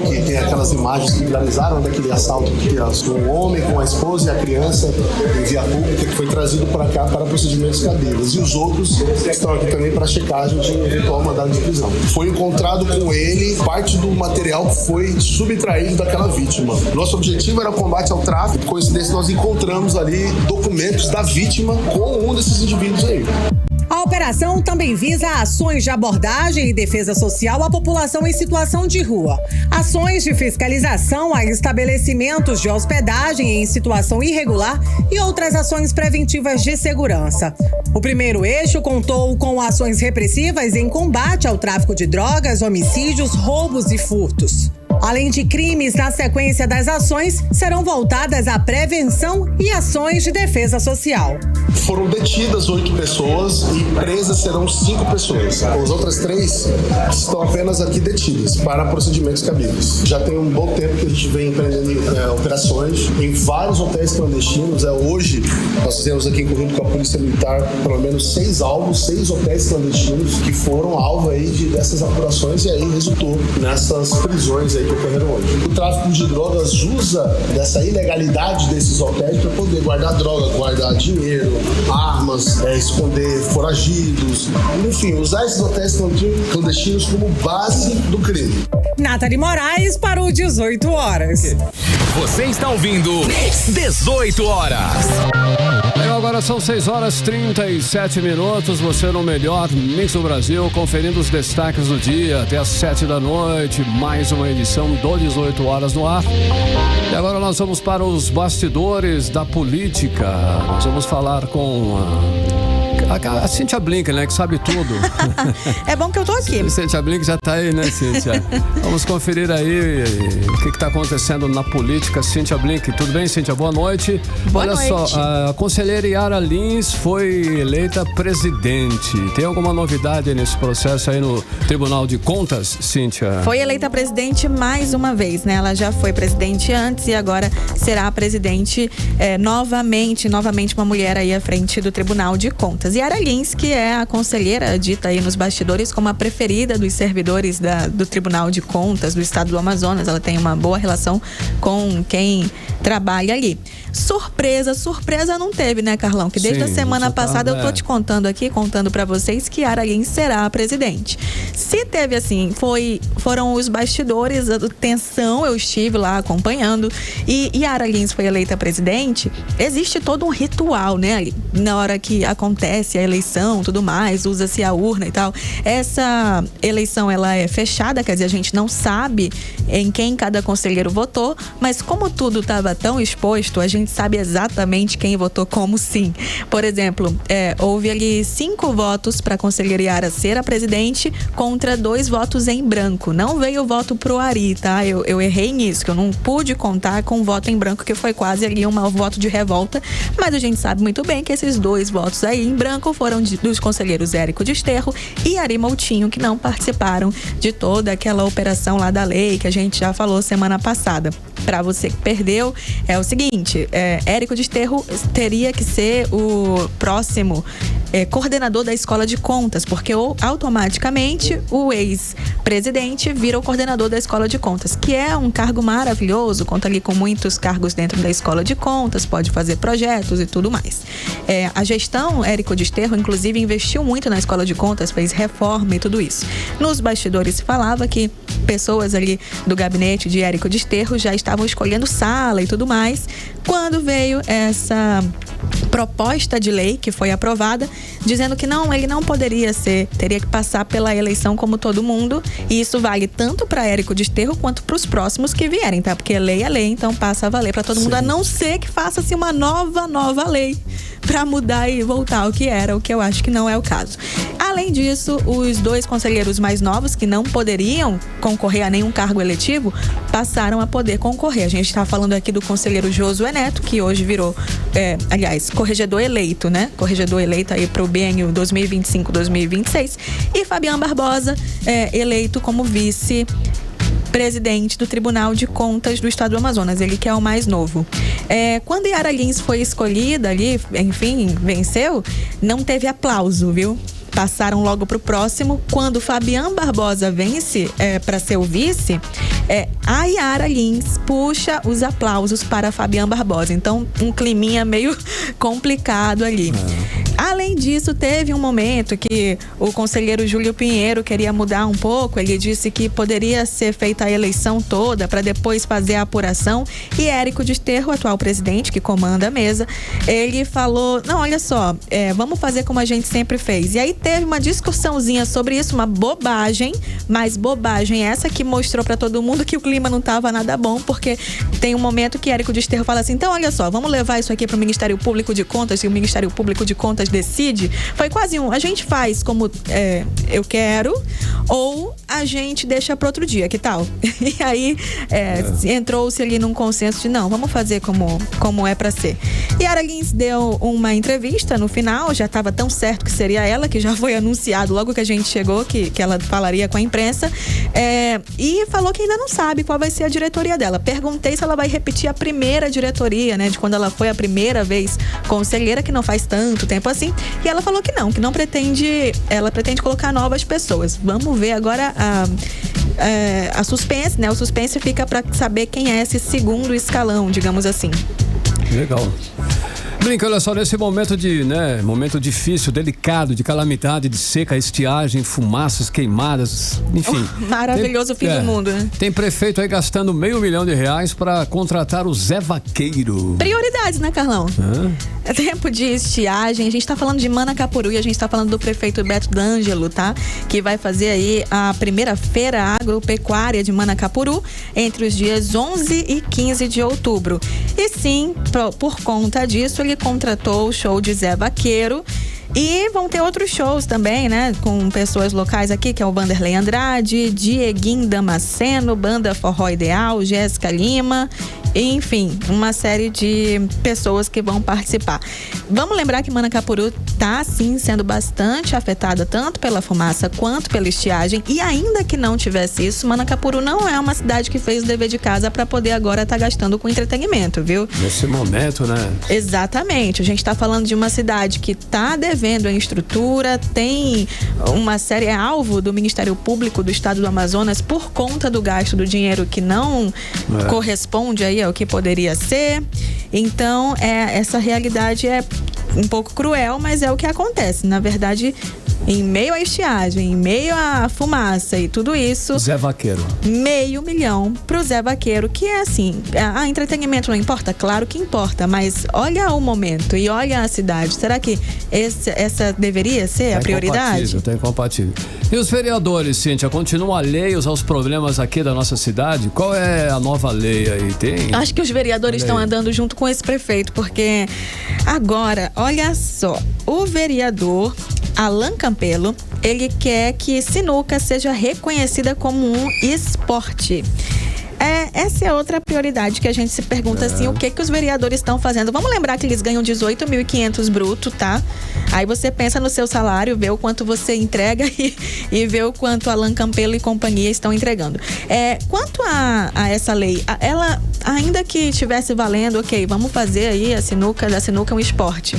que tem aquelas imagens que viralizaram daquele assalto que um homem com a esposa e a criança em via pública, que foi trazido para cá para procedimentos cabíveis. E os outros estão aqui também para checagem de eventual mandado de prisão. Foi encontrado com ele parte do material que foi subtraído daquela vítima. Nosso objetivo era o combate ao tráfico. Coincidência, nós encontramos ali documentos da vítima com um desses indivíduos aí. A A operação também visa ações de abordagem e defesa social à população em situação de rua, ações de fiscalização a estabelecimentos de hospedagem em situação irregular e outras ações preventivas de segurança. O primeiro eixo contou com ações repressivas em combate ao tráfico de drogas, homicídios, roubos e furtos. Além de crimes, na sequência das ações, serão voltadas à prevenção e ações de defesa social. Foram detidas 8 pessoas e presas serão 5 pessoas. As outras 3 estão apenas aqui detidas para procedimentos cabíveis. Já tem um bom tempo que a gente vem empreendendo operações em vários hotéis clandestinos. Hoje, nós fizemos aqui em conjunto com a Polícia Militar pelo menos 6 alvos, 6 hotéis clandestinos que foram alvo aí dessas apurações e aí resultou nessas prisões aí que ocorreram hoje. O tráfico de drogas usa dessa ilegalidade desses hotéis para poder guardar droga, guardar dinheiro, armas, esconder foragidos, enfim, usar esses hotéis clandestinos como base do crime. Nathalie Moraes para o 18 horas. Você está ouvindo 18 horas. Agora são 6h37. Você no melhor Mix do Brasil, conferindo os destaques do dia até às 7 da noite. Mais uma edição do 18 horas no ar. E agora nós vamos para os bastidores da política. Nós vamos falar com a Cíntia Blink, né, que sabe tudo. É bom que eu tô aqui. Cíntia Blink já tá aí, né, Cíntia? Vamos conferir aí o que tá acontecendo na política. Cíntia Blink, tudo bem, Cíntia? Boa noite. Boa noite. Só, a conselheira Yara Lins foi eleita presidente. Tem alguma novidade nesse processo aí no Tribunal de Contas, Cíntia? Foi eleita presidente mais uma vez, né? Ela já foi presidente antes e agora será presidente novamente uma mulher aí à frente do Tribunal de Contas. Yara Lins, que é a conselheira dita aí nos bastidores como a preferida dos servidores do Tribunal de Contas do Estado do Amazonas. Ela tem uma boa relação com quem trabalha ali. Surpresa não teve, né, Carlão? Que desde a semana passada eu tô te contando pra vocês que Yara Lins será a presidente. Se teve assim, foram os bastidores, a tensão, eu estive lá acompanhando, e Yara Lins foi eleita presidente. Existe todo um ritual, né, na hora que acontece a eleição, tudo mais, usa-se a urna e tal. Essa eleição, ela é fechada, quer dizer, a gente não sabe em quem cada conselheiro votou, mas como tudo estava tão exposto, a gente sabe exatamente quem votou como sim. Por exemplo, houve ali 5 votos para a conselheira Yara ser a presidente contra 2 votos em branco. Não veio o voto pro Ari, tá? Eu errei nisso, que eu não pude contar com o voto em branco, que foi quase ali um voto de revolta, mas a gente sabe muito bem que esses 2 votos aí em branco foram dos conselheiros Érico Desterro e Ari Moutinho, que não participaram de toda aquela operação lá da lei que a gente já falou semana passada. Para você que perdeu, é o seguinte, Érico Desterro teria que ser o próximo coordenador da Escola de Contas, porque automaticamente o ex-presidente vira o coordenador da Escola de Contas, que é um cargo maravilhoso, conta ali com muitos cargos dentro da Escola de Contas, pode fazer projetos e tudo mais. A gestão Érico Desterro, inclusive, investiu muito na Escola de Contas, fez reforma e tudo isso. Nos bastidores se falava que pessoas ali do gabinete de Érico Desterro já estavam escolhendo sala e tudo mais, quando veio essa proposta de lei que foi aprovada, dizendo que não, ele não poderia ser, teria que passar pela eleição como todo mundo, e isso vale tanto para Érico Desterro quanto para os próximos que vierem, tá? Porque lei é lei, então passa a valer para todo mundo, a não ser que faça-se uma nova lei para mudar e voltar ao que era, o que eu acho que não é o caso. Além disso, os 2 conselheiros mais novos, que não poderiam concorrer a nenhum cargo eletivo, passaram a poder concorrer. A gente está falando aqui do conselheiro Josué Neto, que hoje virou, corregedor eleito, né? Corregedor eleito aí para o biênio 2025-2026. E Fabiano Barbosa, eleito como vice-presidente do Tribunal de Contas do Estado do Amazonas, ele que é o mais novo. Quando Yara Lins foi escolhida ali, enfim, venceu, não teve aplauso, viu? Passaram logo pro próximo. Quando Fabiano Barbosa vence para ser o vice, a Yara Lins puxa os aplausos para Fabiano Barbosa. Então, um climinha meio complicado ali. Além disso, teve um momento que o conselheiro Júlio Pinheiro queria mudar um pouco. Ele disse que poderia ser feita a eleição toda para depois fazer a apuração. E Érico Desterro, atual presidente que comanda a mesa, ele falou, não, olha só, vamos fazer como a gente sempre fez. E aí teve uma discussãozinha sobre isso, uma bobagem, mas bobagem essa que mostrou para todo mundo que o clima não estava nada bom, porque tem um momento que Érico Desterro fala assim, então olha só, vamos levar isso aqui para o Ministério Público de Contas, e o Ministério Público de Contas decide. Foi quase a gente faz como eu quero, ou a gente deixa para outro dia, que tal? E aí entrou-se ali num consenso de não, vamos fazer como é para ser. E a Lins deu uma entrevista no final, já estava tão certo que seria ela, que já foi anunciado logo que a gente chegou, que ela falaria com a imprensa, e falou que ainda não sabe qual vai ser a diretoria dela. Perguntei se ela vai repetir a primeira diretoria, né, de quando ela foi a primeira vez conselheira, que não faz tanto tempo assim, e ela falou que não pretende, ela pretende colocar novas pessoas. Vamos ver agora a suspense, né? O suspense fica para saber quem é esse segundo escalão, digamos assim. Legal. Brinca, olha só, nesse momento momento difícil, delicado, de calamidade, de seca, estiagem, fumaças, queimadas, enfim. Maravilhoso fim do mundo, né? Tem prefeito aí gastando R$500 mil para contratar o Zé Vaqueiro. Prioridades, né, Carlão? É tempo de estiagem, a gente tá falando de Manacapuru e a gente tá falando do prefeito Beto D'Angelo, tá? Que vai fazer aí a primeira feira agropecuária de Manacapuru entre os dias 11 e 15 de outubro. E sim, por conta disso, ele contratou o show de Zé Vaqueiro. E vão ter outros shows também, né? Com pessoas locais aqui, que é o Vanderlei Andrade, Dieguinho Damasceno, Banda Forró Ideal, Jéssica Lima, enfim, uma série de pessoas que vão participar. Vamos lembrar que Manacapuru tá, sim, sendo bastante afetada tanto pela fumaça quanto pela estiagem. E ainda que não tivesse isso, Manacapuru não é uma cidade que fez o dever de casa para poder agora estar gastando com entretenimento, viu? Nesse momento, né? Exatamente. A gente tá falando de uma cidade que tá devendo em estrutura, tem uma série, alvo do Ministério Público do Estado do Amazonas por conta do gasto do dinheiro que não corresponde aí ao que poderia ser. Então, essa realidade é um pouco cruel, mas é o que acontece. Na verdade, em meio à estiagem, em meio à fumaça e tudo isso... Zé Vaqueiro. R$500 mil pro Zé Vaqueiro, que é assim, entretenimento não importa? Claro que importa, mas olha o momento e olha a cidade. Será que essa deveria ser a prioridade? Tá incompatível. E os vereadores, Cíntia, continuam alheios aos problemas aqui da nossa cidade? Qual é a nova lei aí? Tem? Acho que os vereadores estão andando junto com esse prefeito, porque agora, olha só, o vereador Alan Campelo, ele quer que sinuca seja reconhecida como um esporte. Essa é outra prioridade que a gente se pergunta assim, o que os vereadores estão fazendo? Vamos lembrar que eles ganham 18.500 bruto, tá? Aí você pensa no seu salário, vê o quanto você entrega e vê o quanto Alan Campelo e companhia estão entregando. Quanto a essa lei, ela, ainda que estivesse valendo, ok, vamos fazer aí da sinuca um esporte.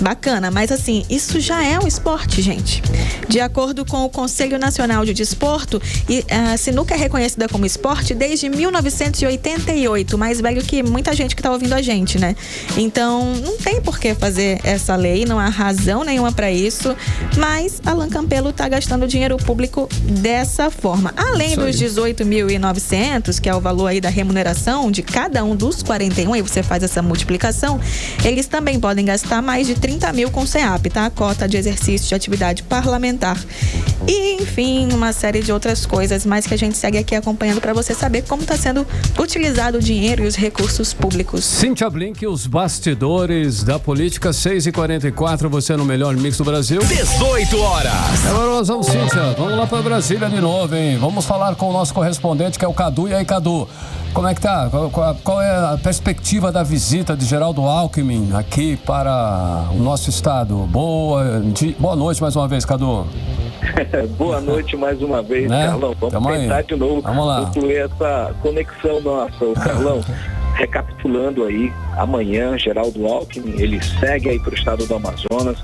Bacana, mas assim, isso já é um esporte, gente. De acordo com o Conselho Nacional de Desporto, a sinuca é reconhecida como esporte desde 1988, mais velho que muita gente que tá ouvindo a gente, né? Então, não tem por que fazer essa lei, não há razão nenhuma para isso, mas Alan Campelo tá gastando dinheiro público dessa forma. Além dos 18.900, que é o valor aí da remuneração de cada um dos 41, aí você faz essa multiplicação, eles também podem gastar mais de 30 mil com CEAP, tá? A cota de exercício de atividade parlamentar. E, enfim, uma série de outras coisas, mas que a gente segue aqui acompanhando para você saber como está sendo utilizado o dinheiro e os recursos públicos. Cíntia Blink, os bastidores da política, 6h44, você no melhor mix do Brasil. 18 horas. Agora nós vamos, Cíntia, vamos lá para Brasília de novo, hein? Vamos falar com o nosso correspondente, que é o Cadu. E aí, Cadu, como é que tá? Qual é a perspectiva da visita de Geraldo Alckmin aqui para o nosso estado? Boa noite mais uma vez, Cadu. Boa noite mais uma vez, né? Carlão. Vamos tentar de novo concluir essa conexão nossa. Carlão, recapitulando aí, amanhã, Geraldo Alckmin, ele segue aí para o estado do Amazonas,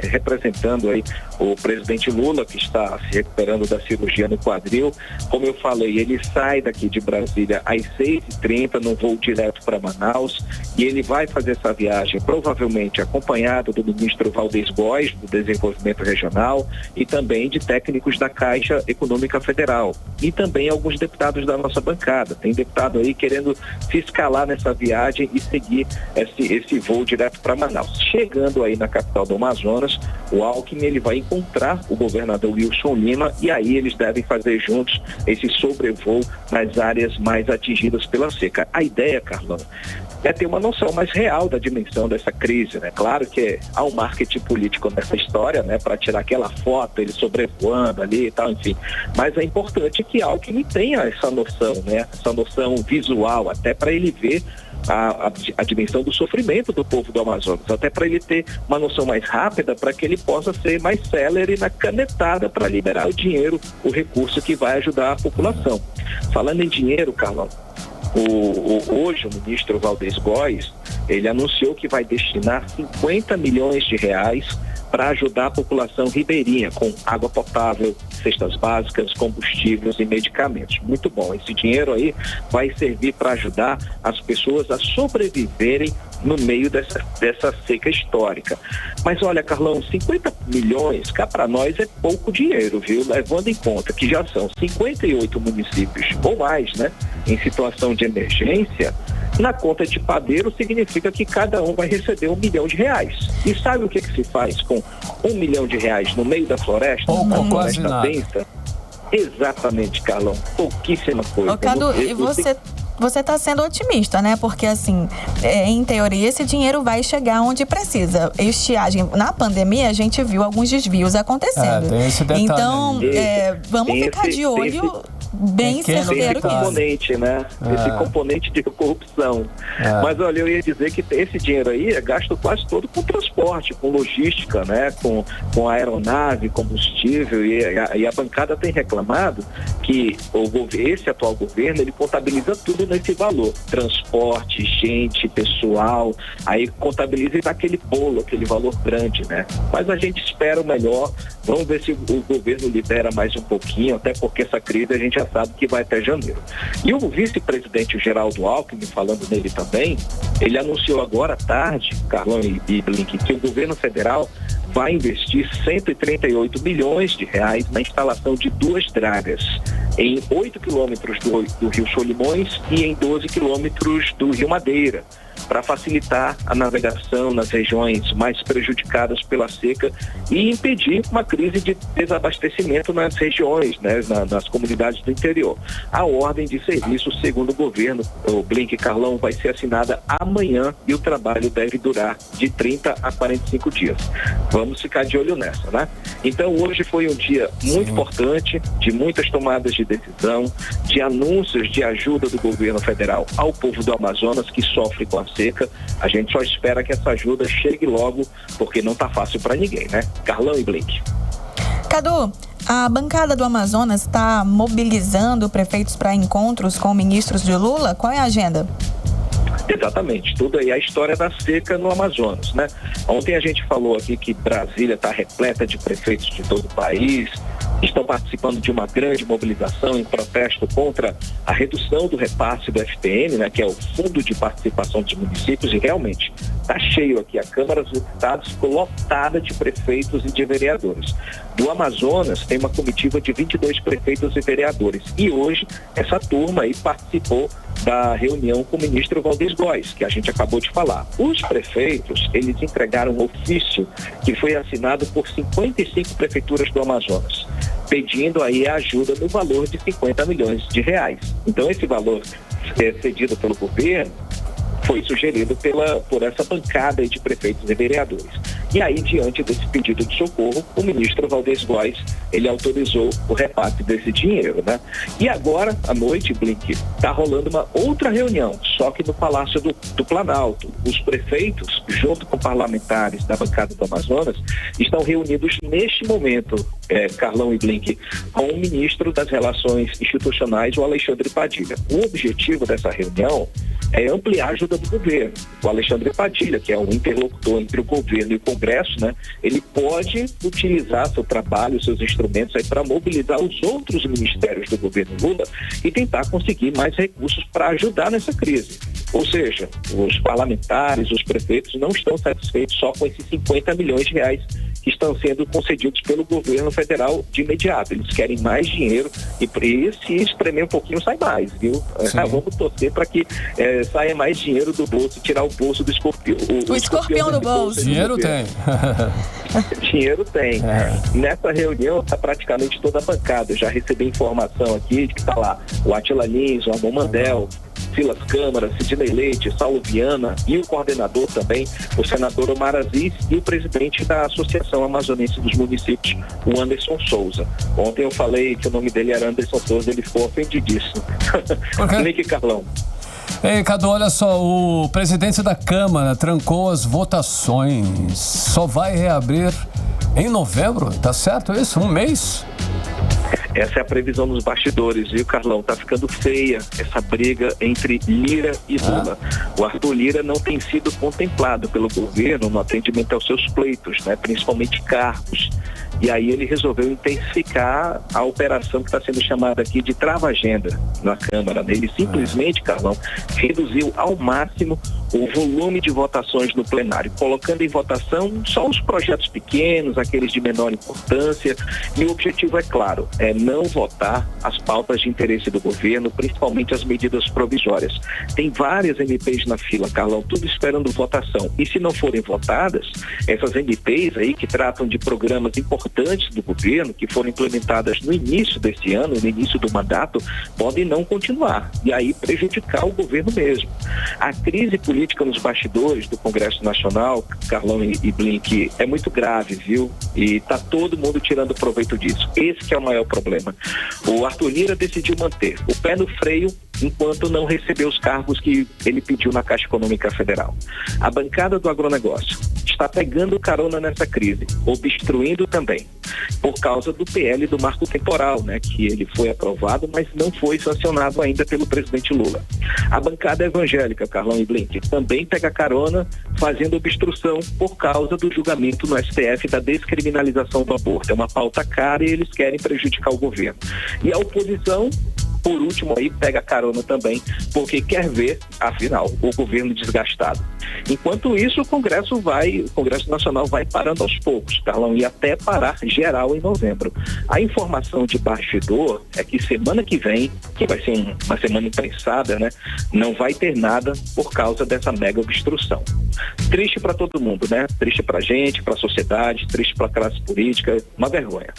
representando aí o presidente Lula, que está se recuperando da cirurgia no quadril. Como eu falei, ele sai daqui de Brasília às 6h30 num voo direto para Manaus, e ele vai fazer essa viagem provavelmente acompanhado do ministro Valdez Góes, do Desenvolvimento Regional, e também de técnicos da Caixa Econômica Federal, e também alguns deputados da nossa bancada. Tem deputado aí querendo se escalar nessa viagem e seguir esse voo direto para Manaus. Chegando aí na capital do Amazonas, o Alckmin ele vai encontrar o governador Wilson Lima, e aí eles devem fazer juntos esse sobrevoo nas áreas mais atingidas pela seca. A ideia, Carlão, é ter uma noção mais real da dimensão dessa crise, né? Claro que há um marketing político nessa história, né? Para tirar aquela foto, ele sobrevoando ali e tal, enfim. Mas é importante que Alckmin tenha essa noção, né? Essa noção visual, até para ele ver a dimensão do sofrimento do povo do Amazonas, até para ele ter uma noção mais rápida, para que ele possa ser mais célere na canetada para liberar o dinheiro, o recurso que vai ajudar a população. Falando em dinheiro, Carlão, hoje o ministro Valdez Góes, ele anunciou que vai destinar 50 milhões de reais para ajudar a população ribeirinha com água potável, cestas básicas, combustíveis e medicamentos. Muito bom. Esse dinheiro aí vai servir para ajudar as pessoas a sobreviverem no meio dessa seca histórica. Mas olha, Carlão, 50 milhões, cá para nós é pouco dinheiro, viu? Levando em conta que já são 58 municípios ou mais, né, em situação de emergência. Na conta de padeiro significa que cada um vai receber R$1 milhão. E sabe o que se faz com R$1 milhão no meio da floresta? Pouco, quase nada. Densa? Exatamente, Carlão. Pouquíssima coisa. Ô, Cadu, e você está sendo otimista, né? Porque, assim, em teoria, esse dinheiro vai chegar onde precisa. Estiagem. Na pandemia, a gente viu alguns desvios acontecendo. Tem esse detalhe. Então, vamos ficar de olho bem certeiro esse componente, né? Esse componente de corrupção. Mas olha, eu ia dizer que esse dinheiro aí é gasto quase todo com transporte, com logística, né? Com aeronave, combustível, e a bancada tem reclamado que esse atual governo, ele contabiliza tudo nesse valor, transporte, gente, pessoal, aí contabiliza e dá aquele bolo, aquele valor grande, né? Mas a gente espera o melhor, vamos ver se o governo libera mais um pouquinho, até porque essa crise a gente já sabe que vai até janeiro. E o vice-presidente Geraldo Alckmin, falando nele também, ele anunciou agora à tarde, Carlão e Blink, que o governo federal vai investir 138 milhões de reais na instalação de 2 dragas em 8 quilômetros do Rio Solimões e em 12 quilômetros do Rio Madeira, para facilitar a navegação nas regiões mais prejudicadas pela seca e impedir uma crise de desabastecimento nas regiões, né, nas comunidades do interior. A ordem de serviço, segundo o governo, o Blink Carlão, vai ser assinada amanhã e o trabalho deve durar de 30 a 45 dias. Vamos ficar de olho nessa, né? Então hoje foi um dia muito importante, de muitas tomadas de decisão, de anúncios de ajuda do governo federal ao povo do Amazonas que sofre com a seca. A gente só espera que essa ajuda chegue logo, porque não está fácil para ninguém, né? Carlão e Blink. Cadu, a bancada do Amazonas está mobilizando prefeitos para encontros com ministros de Lula? Qual é a agenda? Exatamente, tudo aí a história da seca no Amazonas, né? Ontem a gente falou aqui que Brasília está repleta de prefeitos de todo o país, estão participando de uma grande mobilização em protesto contra a redução do repasse do FPM, né, que é o Fundo de Participação dos Municípios, e realmente está cheio aqui. A Câmara dos Deputados ficou lotada de prefeitos e de vereadores. Do Amazonas tem uma comitiva de 22 prefeitos e vereadores, e hoje essa turma aí participou da reunião com o ministro Valdez Góes, que a gente acabou de falar. Os prefeitos, eles entregaram um ofício que foi assinado por 55 prefeituras do Amazonas, pedindo aí a ajuda no valor de 50 milhões de reais. Então esse valor cedido pelo governo foi sugerido por essa bancada aí de prefeitos e vereadores. E aí, diante desse pedido de socorro, o ministro Valdez Góes, ele autorizou o repasse desse dinheiro, né? E agora, à noite, Blink, está rolando uma outra reunião, só que no Palácio do Planalto. Os prefeitos, junto com parlamentares da bancada do Amazonas, estão reunidos neste momento, Carlão e Blink, com o ministro das Relações Institucionais, o Alexandre Padilha. O objetivo dessa reunião é ampliar a ajuda do governo. O Alexandre Padilha, que é um interlocutor entre o governo e o Congresso, né, ele pode utilizar seu trabalho, seus instrumentos aí para mobilizar os outros ministérios do governo Lula e tentar conseguir mais recursos para ajudar nessa crise. Ou seja, os parlamentares, os prefeitos não estão satisfeitos só com esses 50 milhões de reais que estão sendo concedidos pelo governo federal de imediato. Eles querem mais dinheiro e se espremer um pouquinho sai mais, viu? Vamos torcer para que saia mais dinheiro do bolso, tirar o bolso do escorpião. O escorpião do bolso. Dinheiro tem. Dinheiro tem. Nessa reunião está praticamente toda a bancada. Eu já recebi informação aqui de que está lá o Atila Lins, o Amon Mandel, Silas Câmara, Sidney Leite, Saulo Viana e o coordenador também, o senador Omar Aziz, e o presidente da Associação Amazonense dos Municípios, o Anderson Souza. Ontem eu falei que o nome dele era Anderson Souza, ele ficou ofendidíssimo. Nick Carlão. Ei, Cadu, olha só, o presidente da Câmara trancou as votações. Só vai reabrir em novembro, tá certo isso? Um mês? Essa é a previsão nos bastidores, viu, Carlão? Tá ficando feia essa briga entre Lira e Lula. O Arthur Lira não tem sido contemplado pelo governo no atendimento aos seus pleitos, né? Principalmente cargos. E aí ele resolveu intensificar a operação que está sendo chamada aqui de trava-agenda na Câmara. Ele simplesmente, Carlão, reduziu ao máximo o volume de votações no plenário, colocando em votação só os projetos pequenos, aqueles de menor importância, e o objetivo é claro, é não votar as pautas de interesse do governo, principalmente as medidas provisórias. Tem várias MPs na fila, Carlão, tudo esperando votação, e se não forem votadas, essas MPs aí que tratam de programas importantes do governo, que foram implementadas no início desse ano, no início do mandato, podem não continuar, e aí prejudicar o governo mesmo. A crise política nos bastidores do Congresso Nacional, Carlão e Blink, é muito grave, viu? E tá todo mundo tirando proveito disso. Esse que é o maior problema. O Arthur Lira decidiu manter o pé no freio enquanto não recebeu os cargos que ele pediu na Caixa Econômica Federal. A bancada do agronegócio está pegando carona nessa crise, obstruindo também, por causa do PL do marco temporal, né, que ele foi aprovado, mas não foi sancionado ainda pelo presidente Lula. A bancada evangélica, Carlão e Blink, também pega carona fazendo obstrução por causa do julgamento no STF da descriminalização do aborto. É uma pauta cara e eles querem prejudicar o governo. E a oposição, por último, aí pega carona também, porque quer ver, afinal, o governo desgastado. Enquanto isso, o Congresso Nacional vai parando aos poucos, Carlão, e até parar geral em novembro. A informação de bastidor é que semana que vem, que vai ser uma semana imprensada, né, não vai ter nada por causa dessa mega obstrução. Triste para todo mundo, né? Triste pra gente, pra sociedade, triste pra classe política, uma vergonha.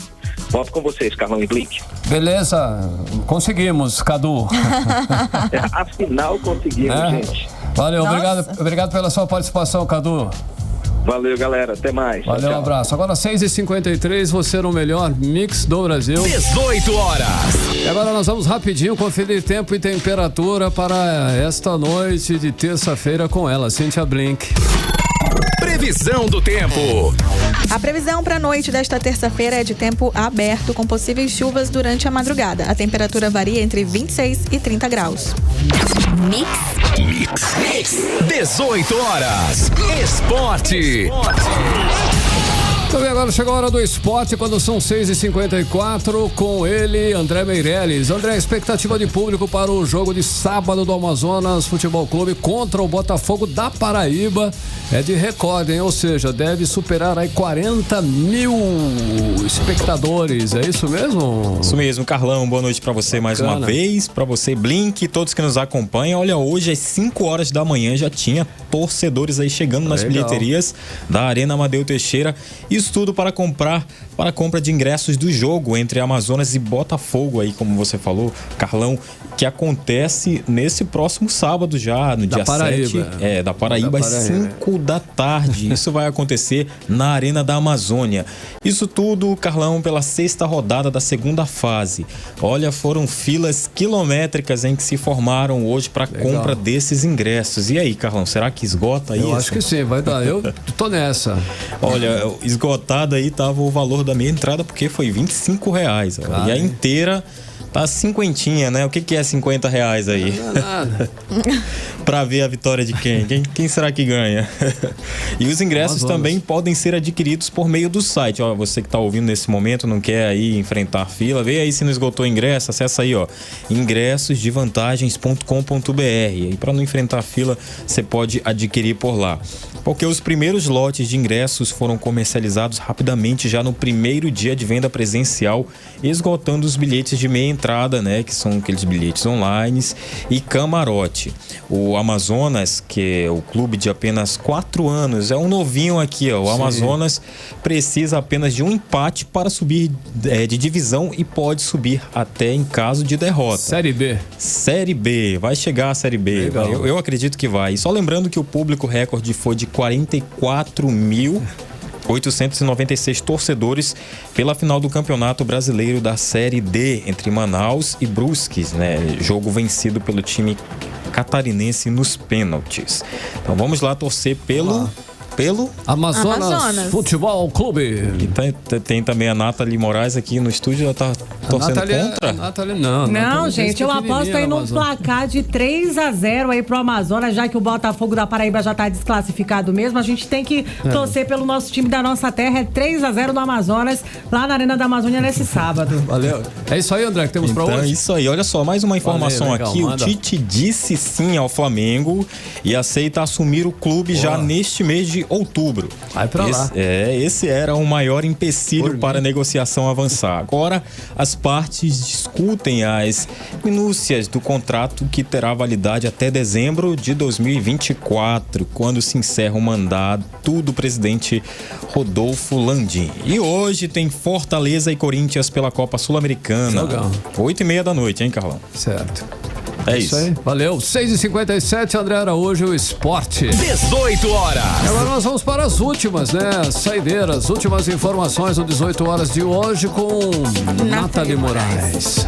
Volto com vocês, Carlão e Blink. Beleza, conseguimos, Cadu. Afinal, conseguimos, gente. Valeu, obrigado pela sua participação, Cadu. Valeu, galera, até mais. Valeu, tchau. Um abraço. Agora 6h53, você no melhor mix do Brasil. 18 horas. E agora nós vamos rapidinho conferir tempo e temperatura para esta noite de terça-feira com ela, Cíntia Blink. Previsão do tempo. A previsão para a noite desta terça-feira é de tempo aberto, com possíveis chuvas durante a madrugada. A temperatura varia entre 26 e 30 graus. Mix. 18 horas. Esporte. Então, agora chegou a hora do esporte, quando são 6h54, com ele, André Meirelles. André, expectativa de público para o jogo de sábado do Amazonas Futebol Clube contra o Botafogo da Paraíba é de recorde, hein? Ou seja, deve superar aí 40 mil espectadores, é isso mesmo? Isso mesmo, Carlão, boa noite para você mais uma vez, para você, Blink, todos que nos acompanham. Olha, hoje às 5 horas da manhã já tinha torcedores aí chegando nas bilheterias da Arena Amadeu Teixeira. Isso tudo para a compra de ingressos do jogo entre Amazonas e Botafogo aí, como você falou, Carlão, que acontece nesse próximo sábado já, no dia 7. Da Paraíba, às 5 da tarde. Isso vai acontecer na Arena da Amazônia. Isso tudo, Carlão, pela 6ª rodada da segunda fase. Olha, foram filas quilométricas em que se formaram hoje para compra desses ingressos. E aí, Carlão, será que esgota isso? Eu acho que sim, vai dar. Eu tô nessa. Olha, esgotado aí tava o valor da meia entrada, porque foi R$25. E a inteira Tá cinquentinha, né? O que é R$50 aí? Não é nada. Pra ver a vitória de quem? Quem será que ganha? E os ingressos também podem ser adquiridos por meio do site. Ó, você que tá ouvindo nesse momento, não quer aí enfrentar fila, vê aí se não esgotou o ingresso, acessa aí, ó, ingressosdevantagens.com.br. E para não enfrentar fila, você pode adquirir por lá. Porque os primeiros lotes de ingressos foram comercializados rapidamente já no primeiro dia de venda presencial, esgotando os bilhetes de meia entrada, né, que são aqueles bilhetes online, e camarote. O Amazonas, que é o clube de apenas 4 anos, é um novinho aqui, ó. O Amazonas precisa apenas de um empate para subir de divisão e pode subir até em caso de derrota. Série B. Série B, vai chegar a Série B. Eu acredito que vai. E só lembrando que o público recorde foi de 44.896 torcedores pela final do Campeonato Brasileiro da Série D entre Manaus e Brusque, né? Jogo vencido pelo time catarinense nos pênaltis. Então vamos lá torcer pelo Amazonas Futebol Clube. E tem também a Nathalie Moraes aqui no estúdio, ela tá torcendo contra? Nathalie não. Não, gente, eu aposto aí num placar de 3-0 aí pro Amazonas, já que o Botafogo da Paraíba já tá desclassificado mesmo, a gente tem que torcer pelo nosso time da nossa terra, é 3-0 no Amazonas, lá na Arena da Amazônia nesse sábado. Valeu. É isso aí, André, que temos pra hoje? É isso aí, olha só, mais uma informação aqui, manda. O Tite disse sim ao Flamengo e aceita assumir o clube já neste mês de outubro. Vai pra lá. Esse era o maior empecilho para a negociação avançar. Agora, as partes discutem as minúcias do contrato que terá validade até dezembro de 2024, quando se encerra o mandato do presidente Rodolfo Landim. E hoje tem Fortaleza e Corinthians pela Copa Sul-Americana. 8h30 da noite, hein, Carlão? Certo. É isso aí. Valeu. 6h57, André Araújo, o esporte. 18 horas. Agora nós vamos para as últimas, né? Saideiras, últimas informações do 18 horas de hoje com Nathalie Moraes.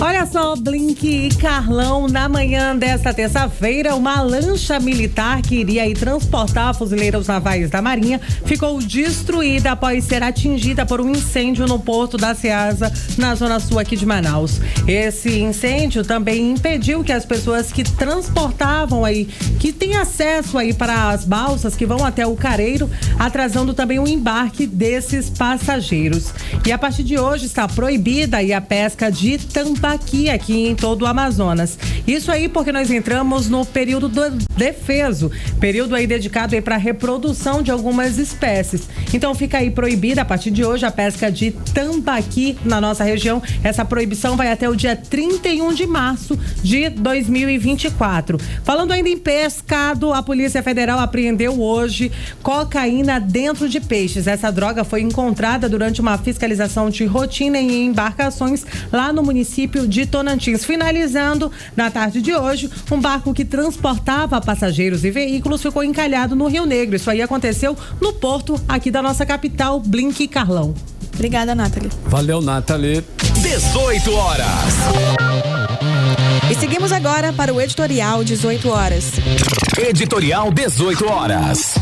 Olha só, Blink e Carlão, na manhã desta terça-feira, uma lancha militar que iria aí transportar fuzileiros navais da Marinha ficou destruída após ser atingida por um incêndio no porto da Ceasa, na zona sul aqui de Manaus. Esse incêndio também impediu que as pessoas que transportavam aí, que têm acesso aí para as balsas que vão até o Careiro, atrasando também o embarque desses passageiros. E a partir de hoje está proibida aí a pesca de tambaqui aqui em todo o Amazonas. Isso aí porque nós entramos no período do defeso, período aí dedicado aí para a reprodução de algumas espécies. Então fica aí proibida a partir de hoje a pesca de tambaqui na nossa região. Essa proibição vai até o dia 31 de março de 2024. Falando ainda em pescado, a Polícia Federal apreendeu hoje cocaína dentro de peixes. Essa droga foi encontrada durante uma fiscalização de rotina em embarcações lá no município de Tonantins. Finalizando, na tarde de hoje, um barco que transportava passageiros e veículos ficou encalhado no Rio Negro. Isso aí aconteceu no porto aqui da nossa capital, Blink e Carlão. Obrigada, Nathalie. Valeu, Nathalie. 18 horas. E seguimos agora para o editorial 18 horas. Editorial 18 horas.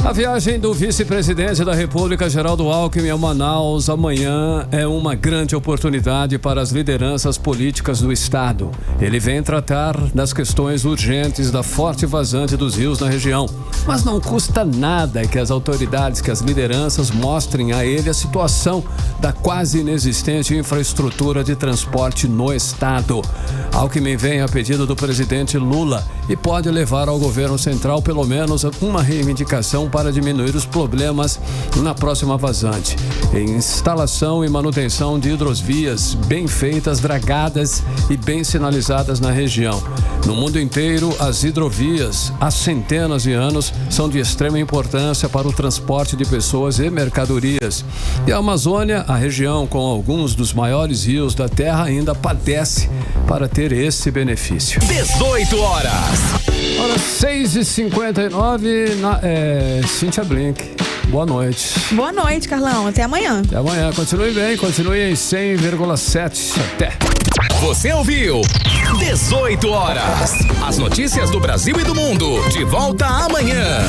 A viagem do vice-presidente da República, Geraldo Alckmin, a Manaus amanhã é uma grande oportunidade para as lideranças políticas do estado. Ele vem tratar das questões urgentes da forte vazante dos rios na região. Mas não custa nada que as autoridades, que as lideranças mostrem a ele a situação da quase inexistente infraestrutura de transporte no estado. Alckmin vem a pedido do presidente Lula e pode levar ao governo central pelo menos uma reivindicação para diminuir os problemas na próxima vazante. Instalação e manutenção de hidrovias bem feitas, dragadas e bem sinalizadas na região. No mundo inteiro, as hidrovias, há centenas de anos, são de extrema importância para o transporte de pessoas e mercadorias. E a Amazônia, a região com alguns dos maiores rios da Terra, ainda padece para ter esse benefício. 18 horas. Hora 6h59, Cíntia Blink. Boa noite. Boa noite, Carlão. Até amanhã. Até amanhã. Continue bem, continue em 100,7. Até. Você ouviu 18 horas. As notícias do Brasil e do mundo. De volta amanhã.